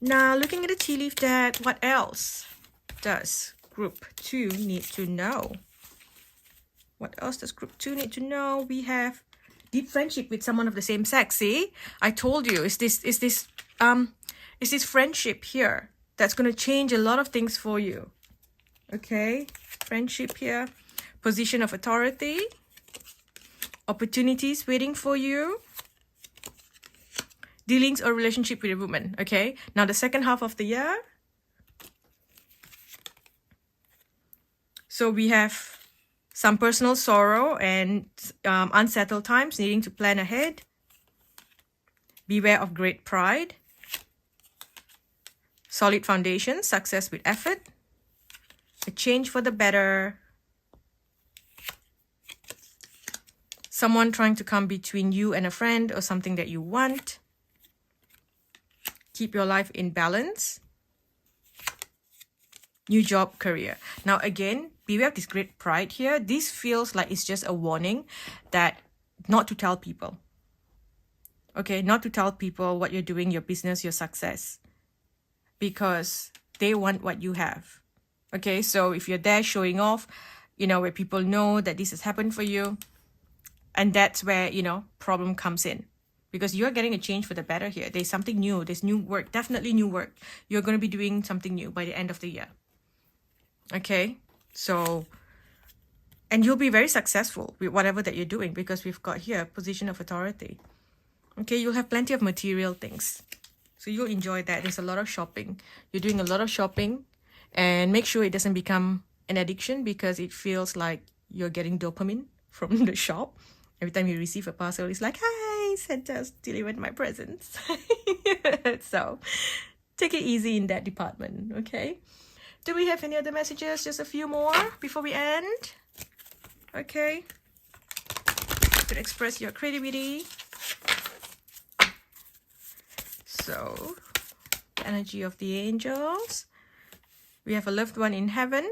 Now, looking at the tea leaf deck, what else does Group 2 need to know? What else does Group 2 need to know? We have deep friendship with someone of the same sex. See, I told you, it's this friendship here that's going to change a lot of things for you. Okay, friendship here, position of authority, opportunities waiting for you, dealings or relationship with a woman. Okay, now the second half of the year. So we have some personal sorrow and unsettled times, needing to plan ahead. Beware of great pride. Solid foundation, success with effort. A change for the better. Someone trying to come between you and a friend or something that you want. Keep your life in balance. New job, career. Now again, beware of this great pride here. This feels like it's just a warning that not to tell people. Okay, not to tell people what you're doing, your business, your success. Because they want what you have. Okay, so if you're there showing off, you know, where people know that this has happened for you, and that's where, you know, problem comes in. Because you're getting a change for the better here. There's something new. There's new work. Definitely new work. You're going to be doing something new by the end of the year. Okay? So, and you'll be very successful with whatever that you're doing. Because we've got here, position of authority. Okay? You'll have plenty of material things. So you'll enjoy that. There's a lot of shopping. You're doing a lot of shopping. And make sure it doesn't become an addiction. Because it feels like you're getting dopamine from the shop. Every time you receive a parcel, it's like, hi, Santa's delivered my presents. So, take it easy in that department, okay? Do we have any other messages? Just a few more before we end. Okay. To express your creativity. So, the energy of the angels. We have a loved one in heaven.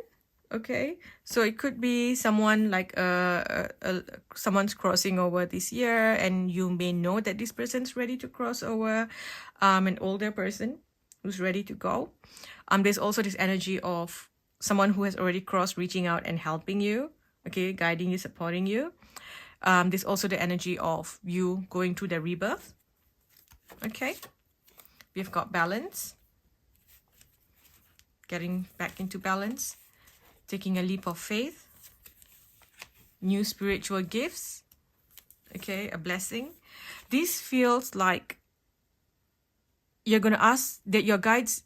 Okay, so it could be someone like someone's crossing over this year, and you may know that this person's ready to cross over, an older person who's ready to go. There's also this energy of someone who has already crossed, reaching out and helping you, okay, guiding you, supporting you. There's also the energy of you going through the rebirth. Okay, we've got balance, getting back into balance. Taking a leap of faith, new spiritual gifts, okay, a blessing. This feels like you're going to ask that your guides,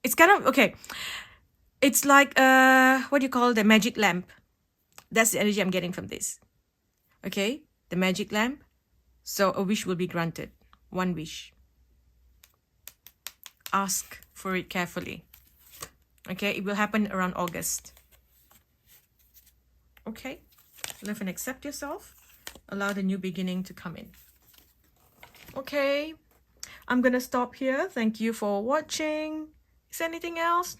it's kind of, okay, it's like, what do you call the magic lamp? That's the energy I'm getting from this, okay, the magic lamp. So a wish will be granted, one wish. Ask for it carefully, okay, it will happen around August. Okay, love and accept yourself. Allow the new beginning to come in. Okay, I'm gonna stop here. Thank you for watching. Is there anything else?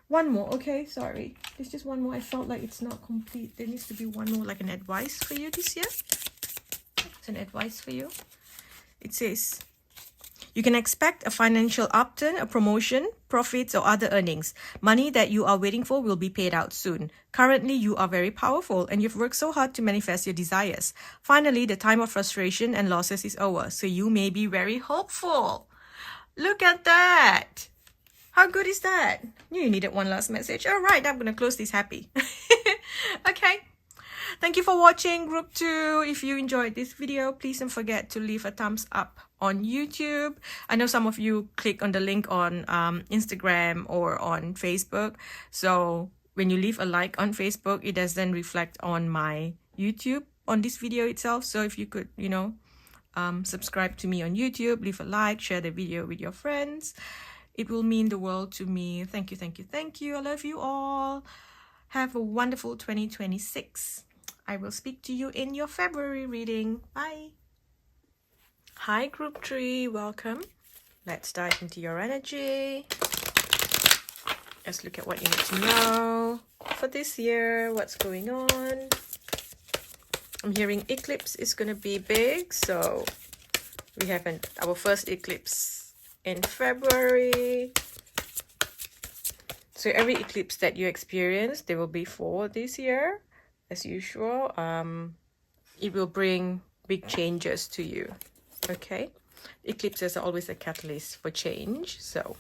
One more, okay, sorry. There's just one more. I felt like it's not complete. There needs to be one more, like an advice for you this year. It's an advice for you. It says, you can expect a financial upturn, a promotion, profits, or other earnings. Money that you are waiting for will be paid out soon. Currently, you are very powerful and you've worked so hard to manifest your desires. Finally, the time of frustration and losses is over, so you may be very hopeful. Look at that. How good is that? You needed one last message. All right, I'm going to close this happy. Okay. Thank you for watching Group 2. If you enjoyed this video, please don't forget to leave a thumbs up on YouTube. I know some of you click on the link on Instagram or on Facebook. So when you leave a like on Facebook, it doesn't reflect on my YouTube on this video itself. So if you could, you know, subscribe to me on YouTube, leave a like, share the video with your friends. It will mean the world to me. Thank you, thank you, thank you. I love you all. Have a wonderful 2026. I will speak to you in your February reading. Bye. Hi, Group 3. Welcome. Let's dive into your energy. Let's look at what you need to know for this year. What's going on? I'm hearing eclipse is going to be big. So we have our first eclipse in February. So every eclipse that you experience, there will be 4 this year. As usual, it will bring big changes to you. Okay, eclipses are always a catalyst for change. So,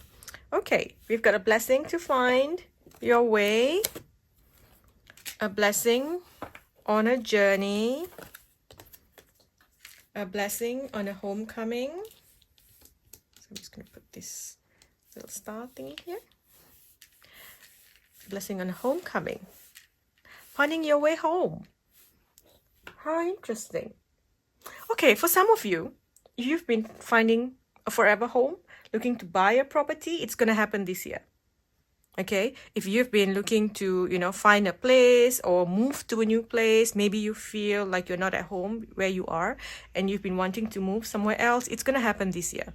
okay, we've got a blessing to find your way, a blessing on a journey, a blessing on a homecoming. So I'm just going to put this little star thing here. Blessing on a homecoming. Finding your way home. How interesting. Okay, for some of you, you've been finding a forever home, looking to buy a property, it's going to happen this year. Okay, if you've been looking to, find a place or move to a new place, maybe you feel like you're not at home where you are and you've been wanting to move somewhere else, it's going to happen this year.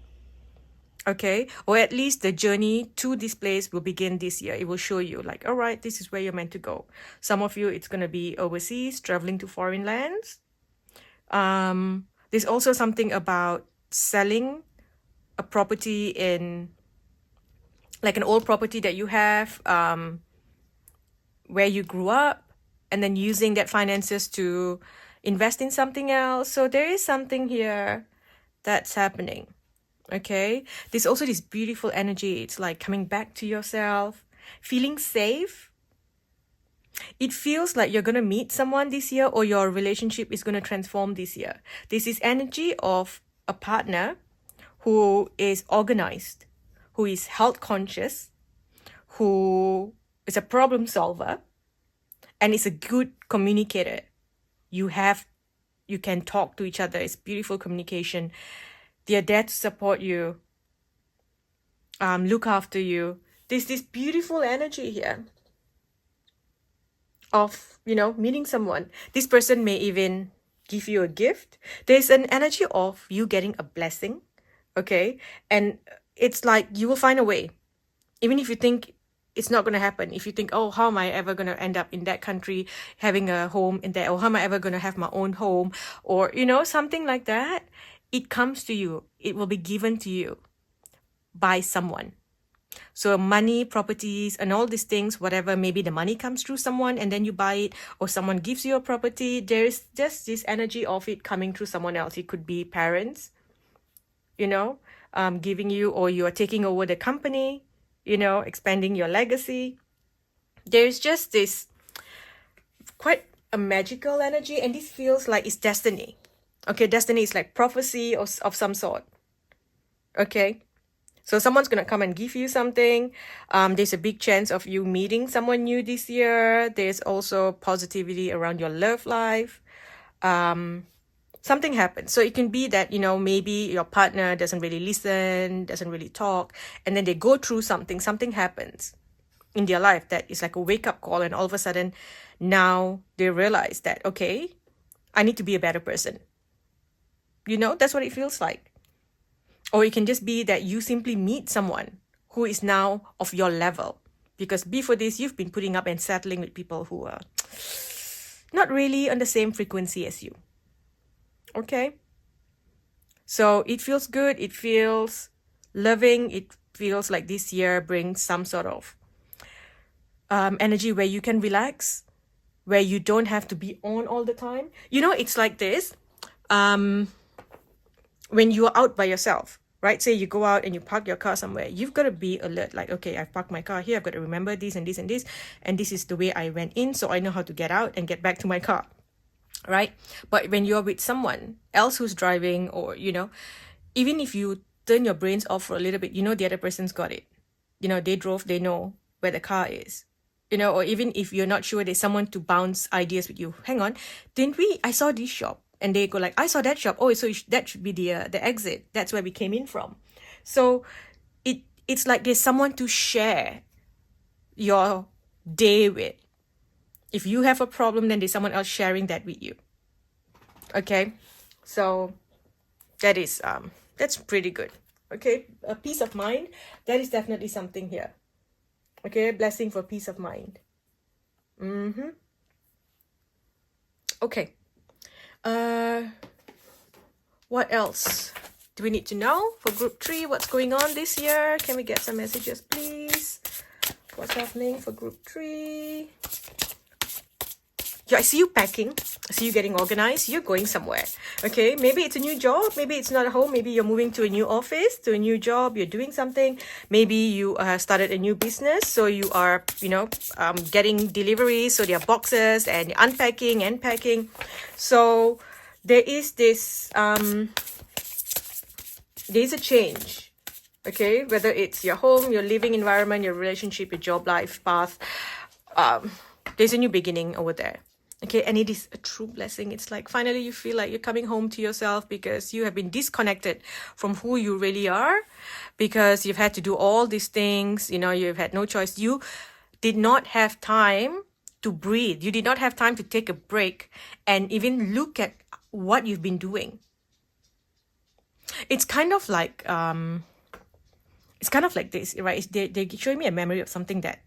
Okay, or at least the journey to this place will begin this year. It will show you like, all right, this is where you're meant to go. Some of you, it's going to be overseas, traveling to foreign lands. There's also something about selling a property in, like an old property that you have, where you grew up, and then using that finances to invest in something else. So there is something here that's happening. Okay, there's also this beautiful energy. It's like coming back to yourself, feeling safe. It feels like you're going to meet someone this year, or your relationship is going to transform this year. This is energy of a partner who is organized, who is health conscious, who is a problem solver, and is a good communicator. You can talk to each other. It's beautiful communication. They are there to support you, look after you. There's this beautiful energy here of, meeting someone. This person may even give you a gift. There's an energy of you getting a blessing, okay? And it's like you will find a way. Even if you think it's not going to happen, if you think, oh, how am I ever going to end up in that country, having a home in there, or how am I ever going to have my own home, or, something like that, it comes to you. It will be given to you by someone. So money, properties, and all these things, whatever, maybe the money comes through someone and then you buy it, or someone gives you a property. There's just this energy of it coming through someone else. It could be parents, giving you, or you are taking over the company, expanding your legacy. There's just this quite a magical energy, and this feels like it's destiny. Okay, destiny is like prophecy of some sort. Okay, so someone's going to come and give you something. There's a big chance of you meeting someone new this year. There's also positivity around your love life. Something happens. So it can be that, maybe your partner doesn't really listen, doesn't really talk, and then they go through something happens in their life that is like a wake-up call, and all of a sudden now they realize that, okay, I need to be a better person. That's what it feels like. Or it can just be that you simply meet someone who is now of your level. Because before this, you've been putting up and settling with people who are not really on the same frequency as you. Okay? So it feels good. It feels loving. It feels like this year brings some sort of energy where you can relax, where you don't have to be on all the time. It's like this. When you are out by yourself, right? Say you go out and you park your car somewhere, you've got to be alert. Like, okay, I've parked my car here. I've got to remember this and this and this. And this is the way I went in, so I know how to get out and get back to my car, right? But when you're with someone else who's driving, or, even if you turn your brains off for a little bit, the other person's got it. They drove, they know where the car is. Or even if you're not sure, there's someone to bounce ideas with you. Hang on, I saw this shop. And they go like, I saw that shop. Oh, so that should be the exit. That's where we came in from. So it's like there's someone to share your day with. If you have a problem, then there's someone else sharing that with you. Okay, so that's pretty good. Okay, a peace of mind. That is definitely something here. Okay, blessing for peace of mind. Okay. What else do we need to know for group 3? What's going on this year? Can we get some messages, please? What's happening for group 3? Yeah, I see you packing. I see you getting organized. You're going somewhere. Okay, maybe it's a new job. Maybe it's not a home. Maybe you're moving to a new office, to a new job. You're doing something. Maybe you started a new business. So you are, getting deliveries. So there are boxes and you're unpacking and packing. So there is this, there's a change. Okay, whether it's your home, your living environment, your relationship, your job life path. There's a new beginning over there. Okay, and it is a true blessing. It's like finally you feel like you're coming home to yourself because you have been disconnected from who you really are, because you've had to do all these things, you know, you've had no choice. You did not have time to breathe. You did not have time to take a break and even look at what you've been doing. It's kind of like this, right? They're showing me a memory of something that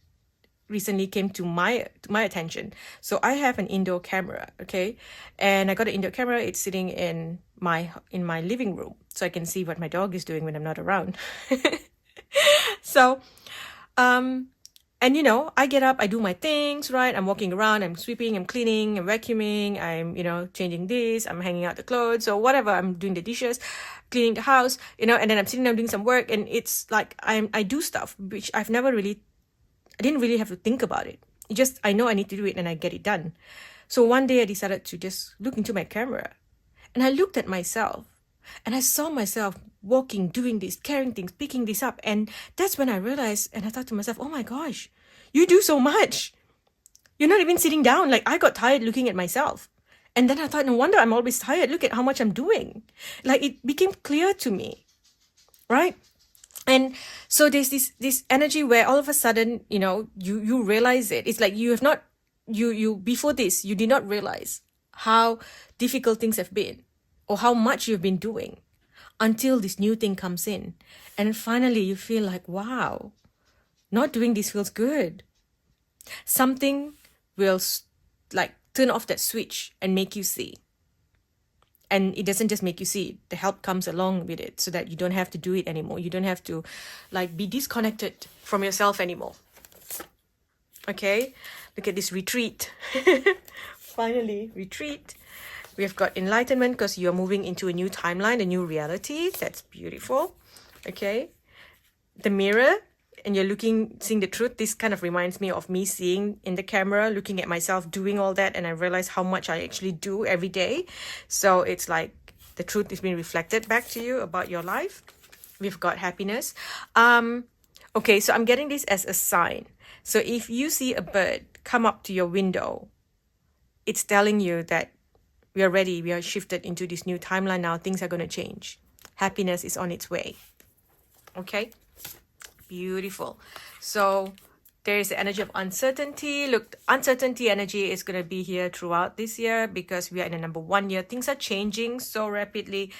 recently came to my attention. So I have an indoor camera, okay, and I got an indoor camera. It's sitting in my living room, so I can see what my dog is doing when I'm not around. So and you know, I get up, I do my things, right? I'm walking around, I'm sweeping, I'm cleaning, I'm vacuuming, I'm, you know, changing this, I'm hanging out the clothes or whatever, I'm doing the dishes, cleaning the house, you know, and then I'm sitting there doing some work, and it's like I do stuff which I didn't really have to think about it. I know I need to do it and I get it done. So one day I decided to just look into my camera, and I looked at myself and I saw myself walking, doing this, carrying things, picking this up. And that's when I realized, and I thought to myself, oh my gosh, you do so much. You're not even sitting down. Like, I got tired looking at myself. And then I thought, no wonder I'm always tired. Look at how much I'm doing. Like, it became clear to me, right? And so there's this energy where all of a sudden, you know, you realize it. It's like you have not, you before this, you did not realize how difficult things have been or how much you've been doing until this new thing comes in. And finally you feel like, wow, not doing this feels good. Something will like turn off that switch and make you see. And it doesn't just make you see, the help comes along with it so that you don't have to do it anymore. You don't have to like be disconnected from yourself anymore. Okay, look at this retreat. Finally, retreat. We've got enlightenment because you're moving into a new timeline, a new reality. That's beautiful. Okay, the mirror, and you're seeing the truth. This kind of reminds me of me seeing in the camera, looking at myself doing all that, and I realize how much I actually do every day. So it's like the truth is being reflected back to you about your life. We've got happiness. Okay, so I'm getting this as a sign. So if you see a bird come up to your window, it's telling you that we are ready. We are shifted into this new timeline now. Things are going to change. Happiness is on its way. Okay. Beautiful. So there is the energy of uncertainty. Look, uncertainty energy is going to be here throughout this year because we are in the number 1 year. Things are changing so rapidly.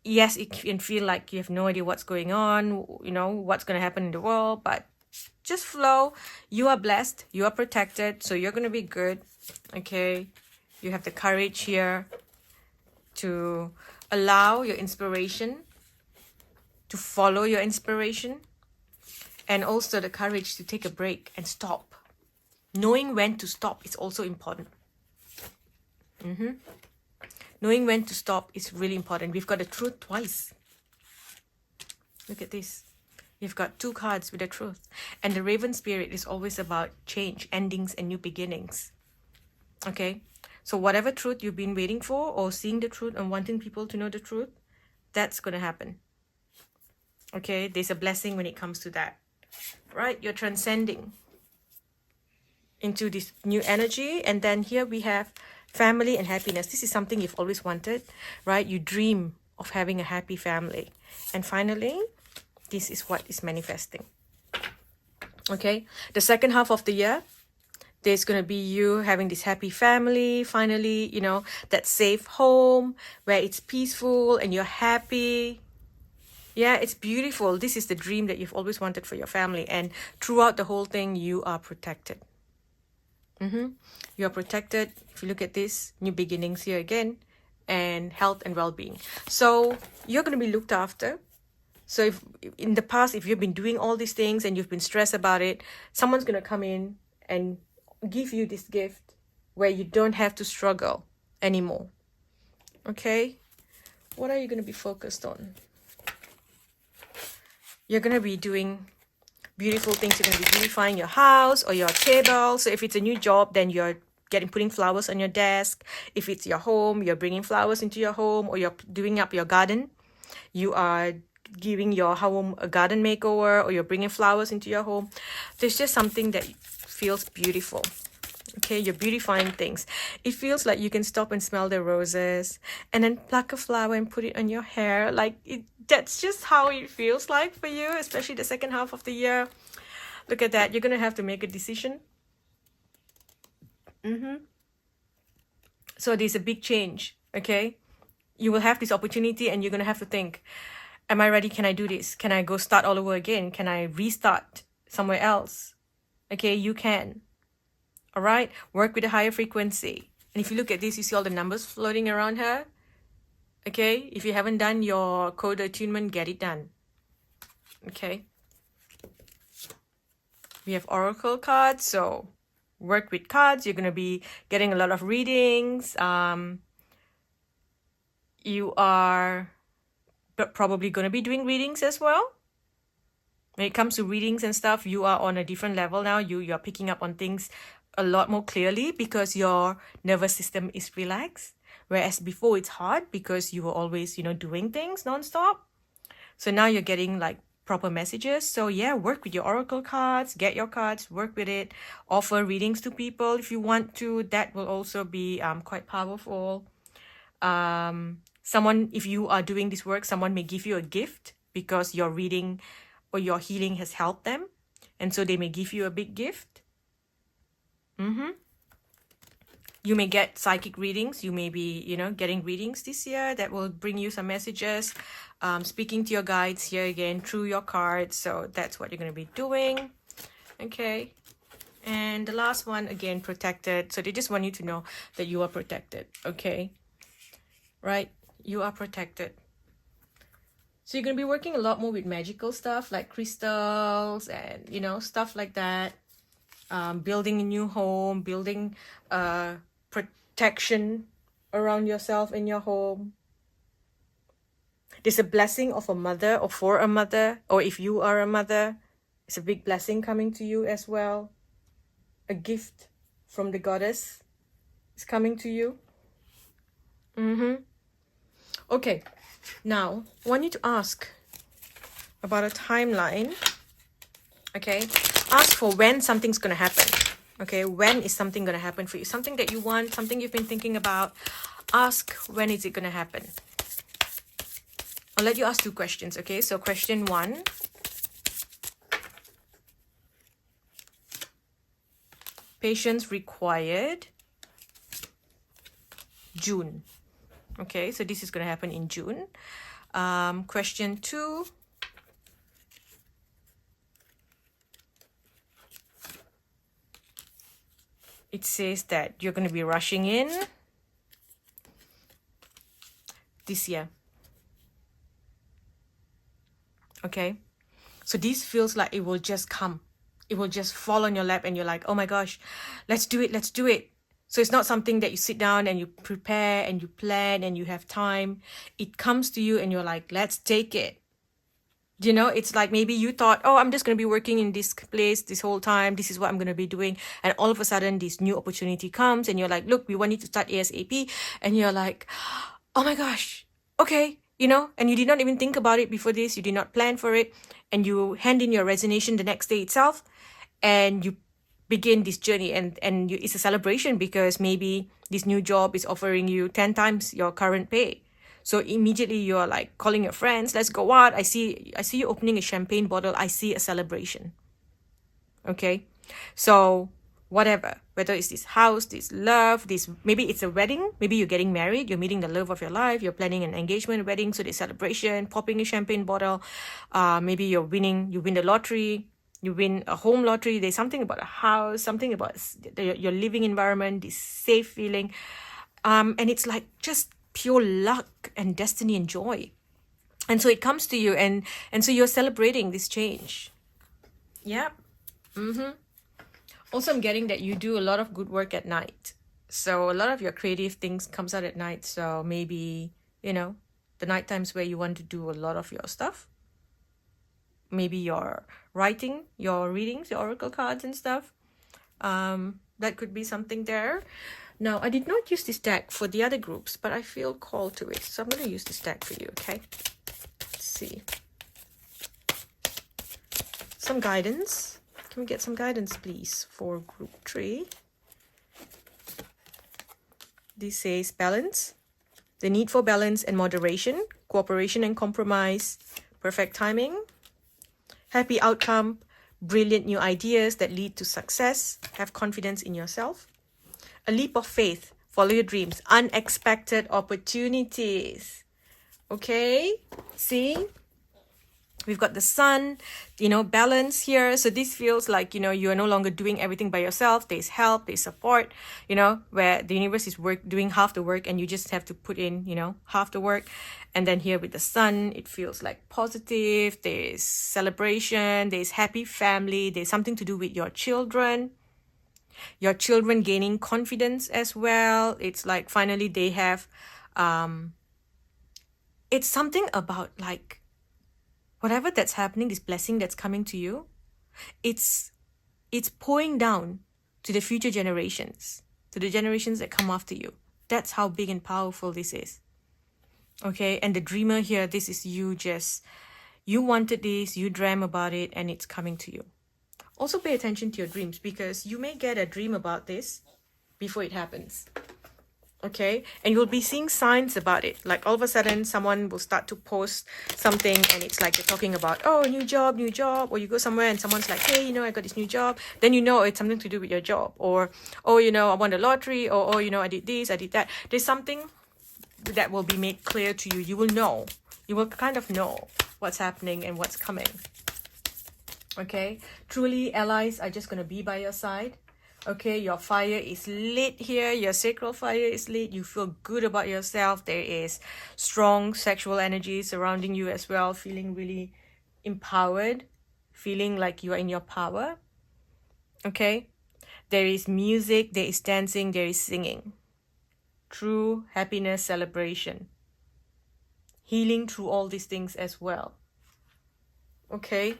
Yes, it can feel like you have no idea what's going on, you know, what's going to happen in the world, but just flow. You are blessed. You are protected. So you're going to be good. Okay. You have the courage here to allow your inspiration, to follow your inspiration, and also the courage to take a break and stop. Knowing when to stop is also important. Knowing when to stop is really important. We've got the truth twice. Look at this. You've got 2 cards with the truth. And the Raven Spirit is always about change, endings, and new beginnings. Okay? So whatever truth you've been waiting for or seeing the truth and wanting people to know the truth, that's going to happen. Okay? There's a blessing when it comes to that. Right? You're transcending into this new energy. And then here we have family and happiness. This is something you've always wanted, right? You dream of having a happy family. And finally, this is what is manifesting. Okay? The second half of the year, there's going to be you having this happy family, finally, you know, that safe home where it's peaceful and you're happy. Yeah, it's beautiful. This is the dream that you've always wanted for your family. And throughout the whole thing, you are protected. You are protected. If you look at this, new beginnings here again, and health and well-being. So you're going to be looked after. So if in the past, if you've been doing all these things and you've been stressed about it, someone's going to come in and give you this gift where you don't have to struggle anymore. Okay? What are you going to be focused on? You're going to be doing beautiful things. You're going to be beautifying your house or your table. So if it's a new job, then you're putting flowers on your desk. If it's your home, you're bringing flowers into your home, or you're doing up your garden. You are giving your home a garden makeover, or you're bringing flowers into your home. There's just something that feels beautiful. Okay, you're beautifying things. It feels like you can stop and smell the roses and then pluck a flower and put it on your hair. Like, that's just how it feels like for you, especially the second half of the year. Look at that. You're going to have to make a decision. So there's a big change, okay? You will have this opportunity and you're going to have to think, am I ready? Can I do this? Can I go start all over again? Can I restart somewhere else? Okay, you can. All right, work with a higher frequency. And if you look at this, you see all the numbers floating around her. Okay, if you haven't done your code attunement, get it done. Okay, we have oracle cards, so work with cards. You're going to be getting a lot of readings. You are probably going to be doing readings as well. When it comes to readings and stuff, you are on a different level now. You're picking up on things a lot more clearly because your nervous system is relaxed. Whereas before it's hard because you were always, doing things nonstop. So now you're getting like proper messages. So yeah, work with your oracle cards, get your cards, work with it, offer readings to people if you want to. That will also be quite powerful. If you are doing this work, someone may give you a gift because your reading or your healing has helped them. And so they may give you a big gift. You may get psychic readings. You may be, getting readings this year that will bring you some messages. Speaking to your guides here again through your cards. So that's what you're going to be doing. Okay. And the last one, again, protected. So they just want you to know that you are protected. Okay. Right? You are protected. So you're going to be working a lot more with magical stuff like crystals and, stuff like that. Building a new home, building protection around yourself and your home. There's a blessing of a mother or for a mother, or if you are a mother, it's a big blessing coming to you as well. A gift from the goddess is coming to you. Okay, now I want you to ask about a timeline. Okay, ask for when something's going to happen. Okay, when is something going to happen for you? Something that you want, something you've been thinking about. Ask, when is it going to happen? I'll let you ask 2 questions, okay? So question 1. Patience required. June. Okay, so this is going to happen in June. Question 2. It says that you're going to be rushing in this year. Okay, so this feels like it will just come. It will just fall on your lap and you're like, oh my gosh, let's do it. So it's not something that you sit down and you prepare and you plan and you have time. It comes to you and you're like, let's take it. It's like maybe you thought, oh, I'm just going to be working in this place this whole time. This is what I'm going to be doing. And all of a sudden, this new opportunity comes and you're like, look, we want you to start ASAP. And you're like, oh my gosh, okay, and you did not even think about it before this. You did not plan for it. And you hand in your resignation the next day itself. And you begin this journey. And it's a celebration because maybe this new job is offering you 10 times your current pay. So immediately you're like calling your friends, let's go out. I see you opening a champagne bottle. I see a celebration. Okay. So whatever, whether it's this house, this love, maybe it's a wedding. Maybe you're getting married. You're meeting the love of your life. You're planning an engagement wedding. So there's celebration, popping a champagne bottle. Maybe you win the lottery. You win a home lottery. There's something about a house, something about your living environment, this safe feeling. And it's like just pure luck and destiny and joy. And so it comes to you and so you're celebrating this change. Yep. Also, I'm getting that you do a lot of good work at night. So a lot of your creative things comes out at night. So maybe, the night times where you want to do a lot of your stuff. Maybe your writing, your readings, your oracle cards and stuff. That could be something there. Now, I did not use this deck for the other groups, but I feel called to it. So I'm going to use this deck for you, okay? Let's see. Some guidance. Can we get some guidance, please, for group 3? This says balance. The need for balance and moderation, cooperation and compromise, perfect timing, happy outcome, brilliant new ideas that lead to success, have confidence in yourself, a leap of faith, follow your dreams, unexpected opportunities. Okay, see? We've got the sun, balance here. So this feels like, you are no longer doing everything by yourself. There's help, there's support, where the universe is doing half the work and you just have to put in, half the work. And then here with the sun, it feels like positive. There's celebration, there's happy family, there's something to do with your children gaining confidence as well. It's like finally they have, it's something about like, whatever that's happening, this blessing that's coming to you, it's pouring down to the future generations, to the generations that come after you. That's how big and powerful this is. Okay, and the dreamer here, this is you wanted this, you dreamt about it, and it's coming to you. Also pay attention to your dreams, because you may get a dream about this before it happens. Okay, and you'll be seeing signs about it. Like all of a sudden someone will start to post something and it's like they're talking about, oh, new job, or you go somewhere and someone's like, hey, I got this new job. Then it's something to do with your job. Or, oh, I won the lottery. Or, oh, I did this, I did that. There's something that will be made clear to you. You will know. You will kind of know what's happening and what's coming. Okay, truly allies are just going to be by your side. Okay, your fire is lit here. Your sacral fire is lit. You feel good about yourself. There is strong sexual energy surrounding you as well. Feeling really empowered. Feeling like you are in your power. Okay, there is music. There is dancing. There is singing. True happiness, celebration. Healing through all these things as well. Okay,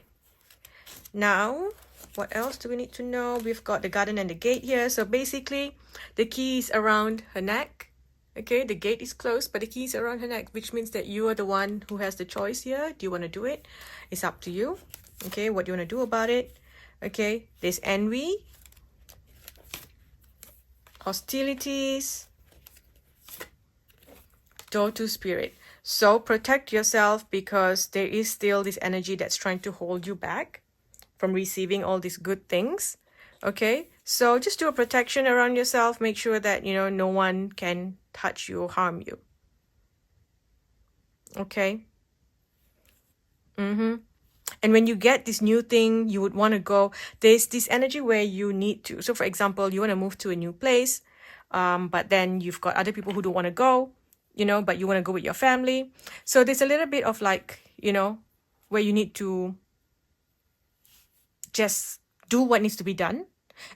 now what else do we need to know? We've got the garden and the gate here. So basically, the key is around her neck. Okay, the gate is closed, but the key is around her neck, which means that you are the one who has the choice here. Do you want to do it? It's up to you. Okay, what do you want to do about it? Okay, there's envy, hostilities, door to spirit. So protect yourself, because there is still this energy that's trying to hold you back from receiving all these good things. Okay, so just do a protection around yourself. Make sure that no one can touch you or harm you. Okay. And when you get this new thing, you would want to go, there's this energy where you need to, so for example, you want to move to a new place, but then you've got other people who don't want to go, but you want to go with your family. So there's a little bit of like, where you need to just do what needs to be done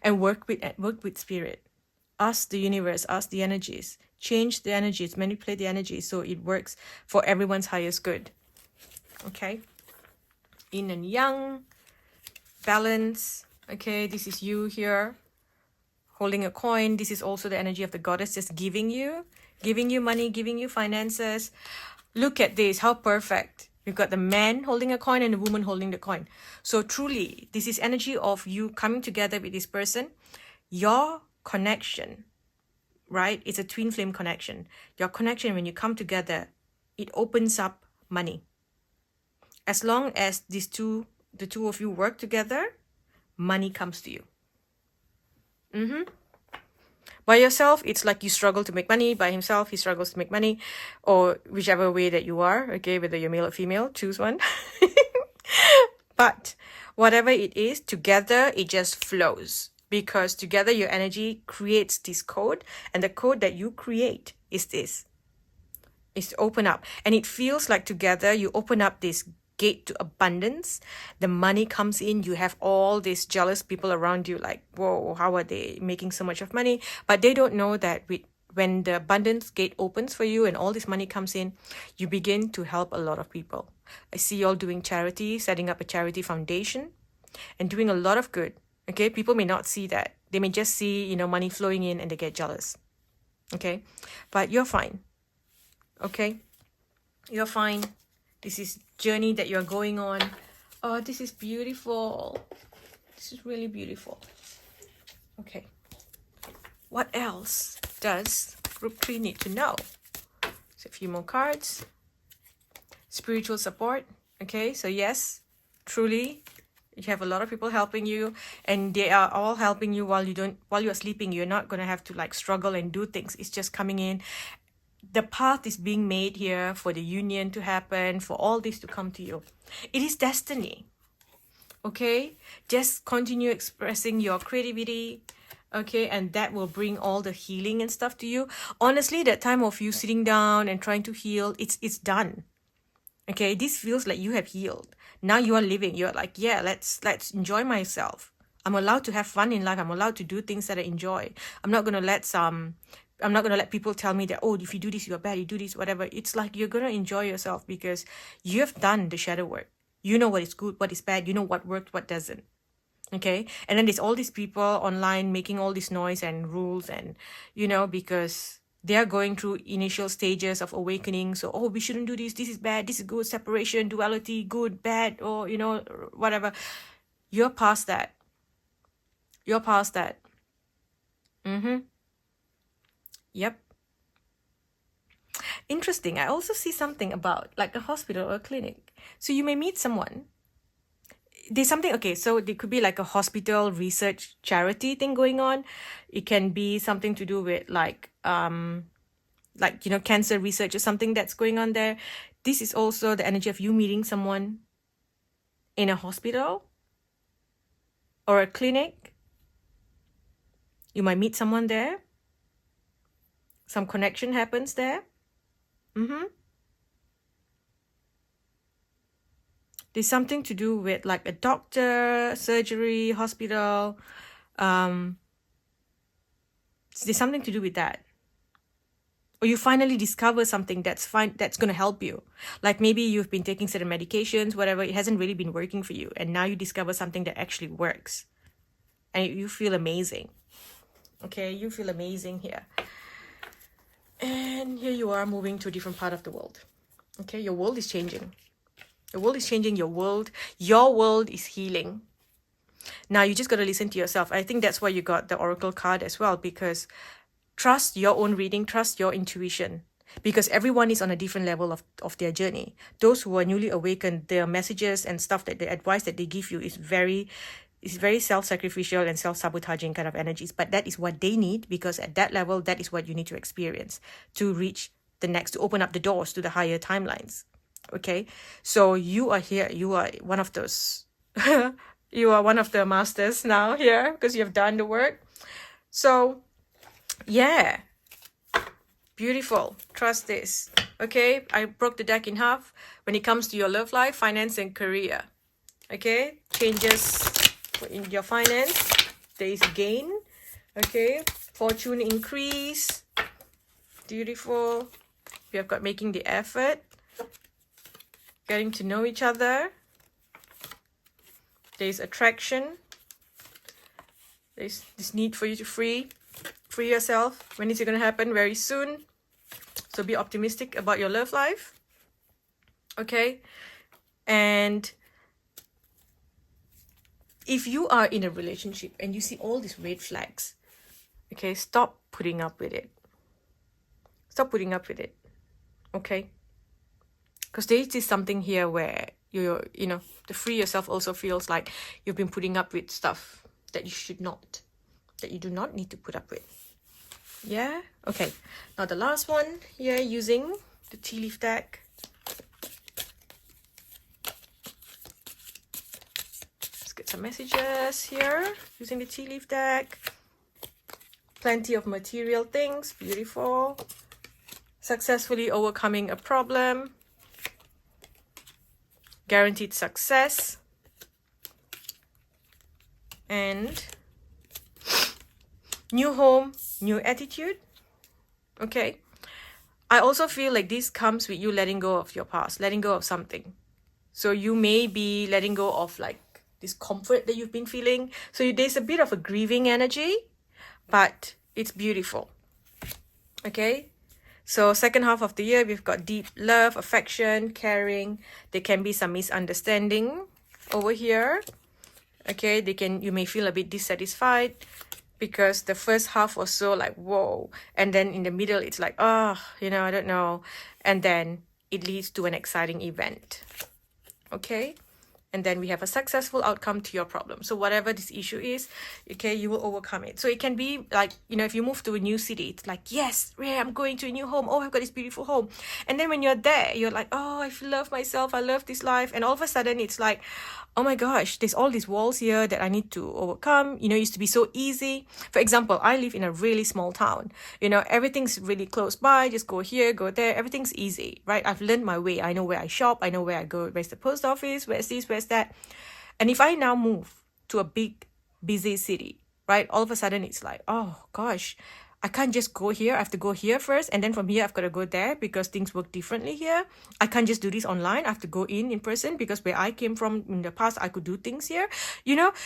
and work with spirit. Ask the universe, ask the energies, change the energies, manipulate the energies so it works for everyone's highest good. Okay, yin and yang, balance. Okay, this is you here holding a coin. This is also the energy of the goddess just giving you money, giving you finances. Look at this, how perfect. We've got the man holding a coin and the woman holding the coin. So truly, this is energy of you coming together with this person. Your connection, right? It's a twin flame connection. Your connection, when you come together, it opens up money. As long as the two of you work together, money comes to you. By yourself, it's like you struggle to make money. By himself, he struggles to make money. Or whichever way that you are, okay, whether you're male or female, choose one. But whatever it is, together, it just flows. Because together, your energy creates this code. And the code that you create is this. It's to open up. And it feels like together, you open up this gate to abundance. The money comes in. You have all these jealous people around you like, whoa, how are they making so much of money? But they don't know that when the abundance gate opens for you and all this money comes in, you begin to help a lot of people. I see you all doing charity, setting up a charity foundation and doing a lot of good. Okay, people may not see that. They may just see, money flowing in and they get jealous. Okay, but you're fine. Okay, you're fine. This is journey that you're going on. Oh, this is beautiful. This is really beautiful. Okay. What else does Group 3 need to know. So a few more cards. Spiritual support. Okay, so yes, truly, you have a lot of people helping you, and they are all helping you while you are sleeping. You're not gonna have to like struggle and do things. It's just coming in. The path is being made here for the union to happen, for all this to come to you. It is destiny. Okay, just continue expressing your creativity. Okay, and that will bring all the healing and stuff to you. Honestly, that time of you sitting down and trying to heal, it's done. Okay, this feels like you have healed. Now you are living. You're like, yeah, let's enjoy myself. I'm allowed to have fun in life. I'm allowed to do things that I enjoy. I'm not gonna let people tell me that, oh, if you do this, you're bad, you do this, whatever. It's like you're gonna enjoy yourself because you have done the shadow work. You know what is good, what is bad, you know what worked, what doesn't. Okay, and then there's all these people online making all this noise and rules, and because they are going through initial stages of awakening. So, oh, we shouldn't do this, this is bad, this is good, separation, duality, good, bad, or whatever. You're past that. Yep. Interesting. I also see something about like a hospital or a clinic. So you may meet someone. There's something, okay, so there could be like a hospital research charity thing going on. It can be something to do with like cancer research or something that's going on there. This is also the energy of you meeting someone in a hospital or a clinic. You might meet someone there. Some connection happens there. There's something to do with like a doctor, surgery, hospital. There's something to do with that. Or you finally discover something that's going to help you. Like maybe you've been taking certain medications, whatever, it hasn't really been working for you. And now you discover something that actually works. And you feel amazing. Okay, you feel amazing here. And here you are moving to a different part of the world. Okay, your world is changing. The world is changing. Your world is healing. Now you just got to listen to yourself. I think that's why you got the Oracle card as well, because trust your own reading, trust your intuition, because everyone is on a different level of their journey. Those who are newly awakened, their messages and stuff, that the advice that they give you is very self-sacrificial and self-sabotaging kind of energies. But that is what they need, because at that level, that is what you need to experience to reach the next, to open up the doors to the higher timelines. Okay, so you are here. You are one of those. You are one of the masters now here because you have done the work. So, yeah, beautiful. Trust this. Okay, I broke the deck in half. When it comes to your love life, finance, and career. Okay, changes in your finance. There is gain. Okay, fortune increase. Beautiful. We have got making the effort. Getting to know each other. There's attraction. There's this need for you to free yourself. When is it going to happen? Very soon. So be optimistic about your love life. Okay. And if you are in a relationship and you see all these red flags, okay, stop putting up with it. Stop putting up with it. Okay. Because there is something here where to free yourself also feels like you've been putting up with stuff that you do not need to put up with. Yeah? Okay. Now the last one here, using the tea leaf deck. Let's get some messages here using the tea leaf deck. Plenty of material things. Beautiful. Successfully overcoming a problem. Guaranteed success. And new home, new attitude. Okay. I also feel like this comes with you letting go of your past, letting go of something. So you may be letting go of like this comfort that you've been feeling. So there's a bit of a grieving energy, but it's beautiful. Okay. So second half of the year, we've got deep love, affection, caring. There can be some misunderstanding over here. Okay, you may feel a bit dissatisfied. because the first half was so like, whoa. And then in the middle, it's like, oh, I don't know. And then it leads to an exciting event. Okay? And then we have a successful outcome to your problem. So whatever this issue is, okay, you will overcome it. So it can be like, if you move to a new city, it's like, yes, yeah, I'm going to a new home. Oh, I've got this beautiful home. And then when you're there, you're like, oh, I love myself. I love this life. And all of a sudden it's like, oh my gosh, there's all these walls here that I need to overcome. It used to be so easy. For example, I live in a really small town. Everything's really close by. Just go here, go there. Everything's easy, right? I've learned my way. I know where I shop. I know where I go. Where's the post office? Where's this? Where's that? And if I now move to a big, busy city, right? All of a sudden it's like, oh gosh, I can't just go here. I have to go here first. And then from here, I've got to go there because things work differently here. I can't just do this online. I have to go in person because where I came from in the past, I could do things here,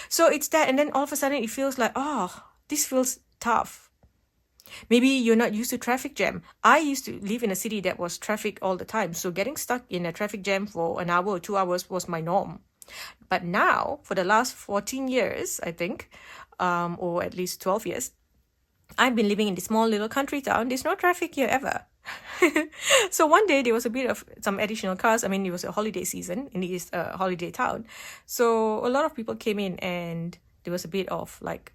So it's that. And then all of a sudden it feels like, oh, this feels tough. Maybe you're not used to traffic jam. I used to live in a city that was traffic all the time. So getting stuck in a traffic jam for an hour or 2 hours was my norm. But now, for the last 14 years, I think, or at least 12 years, I've been living in this small little country town. There's no traffic here ever. So one day there was a bit of some additional cars. I mean, it was a holiday season and it is a holiday town. So a lot of people came in and there was a bit of like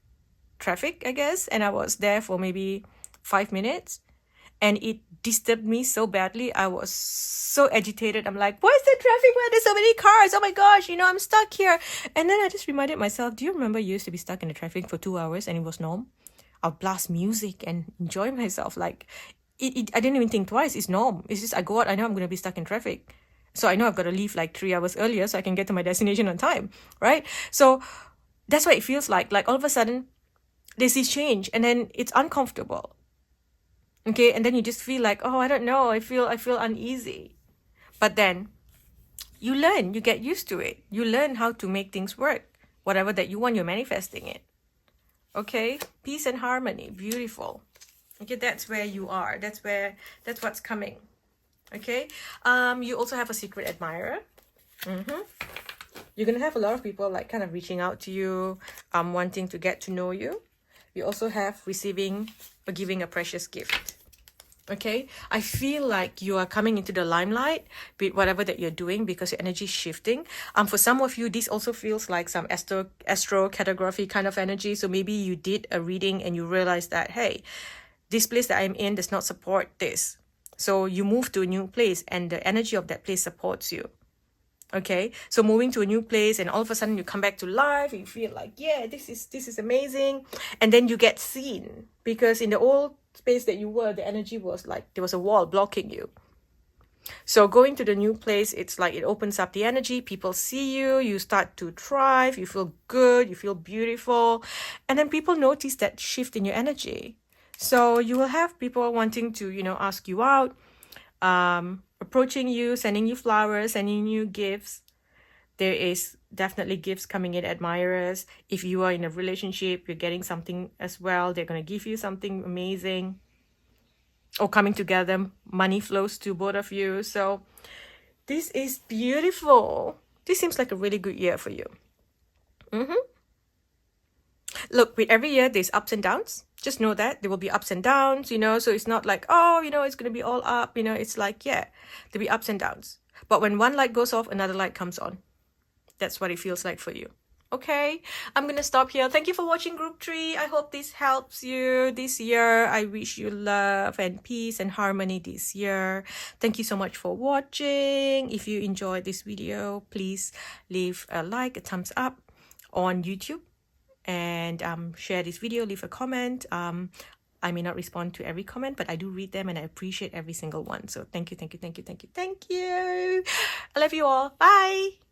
traffic, I guess. And I was there for maybe 5 minutes and it disturbed me so badly. I was so agitated. I'm like, why is there traffic? Why are there so many cars? Oh my gosh, I'm stuck here. And then I just reminded myself, do you remember you used to be stuck in the traffic for 2 hours and it was norm? I'll blast music and enjoy myself. Like, I didn't even think twice. It's norm. It's just I go out, I know I'm going to be stuck in traffic. So I know I've got to leave like 3 hours earlier so I can get to my destination on time, right? So that's what it feels like. Like all of a sudden, there's this change and then it's uncomfortable. Okay, and then you just feel like, oh, I don't know. I feel uneasy. But then you learn, you get used to it. You learn how to make things work. Whatever that you want, you're manifesting it. Okay, peace and harmony, beautiful. Okay, that's where you are. That's what's coming. Okay, you also have a secret admirer. You're gonna have a lot of people like kind of reaching out to you, wanting to get to know you. You also have receiving or giving a precious gift. Okay, I feel like you are coming into the limelight with whatever that you're doing because your energy is shifting. For some of you, this also feels like some astro cartography kind of energy. So maybe you did a reading and you realized that, hey, this place that I'm in does not support this. So you move to a new place and the energy of that place supports you. Okay, so moving to a new place and all of a sudden you come back to life, you feel like, yeah, this is amazing. And then you get seen because in the old space that you were, the energy was like there was a wall blocking you. So going to the new place, it's like it opens up the energy. People see you, you start to thrive, you feel good, you feel beautiful. And then people notice that shift in your energy. So you will have people wanting to, ask you out, approaching you, sending you flowers, sending you gifts. There is definitely gifts coming in, admirers. If you are in a relationship, you're getting something as well. They're going to give you something amazing. Or coming together, money flows to both of you. So this is beautiful. This seems like a really good year for you. Look, with every year, there's ups and downs. Just know that there will be ups and downs, so it's not like, oh, it's going to be all up, it's like, yeah, there'll be ups and downs. But when one light goes off, another light comes on. That's what it feels like for you. Okay, I'm going to stop here. Thank you for watching Group 3. I hope this helps you this year. I wish you love and peace and harmony this year. Thank you so much for watching. If you enjoyed this video, please leave a like, a thumbs up on YouTube. And share this video, leave a comment. I may not respond to every comment, but I do read them and I appreciate every single one. So thank you. I love you all. Bye.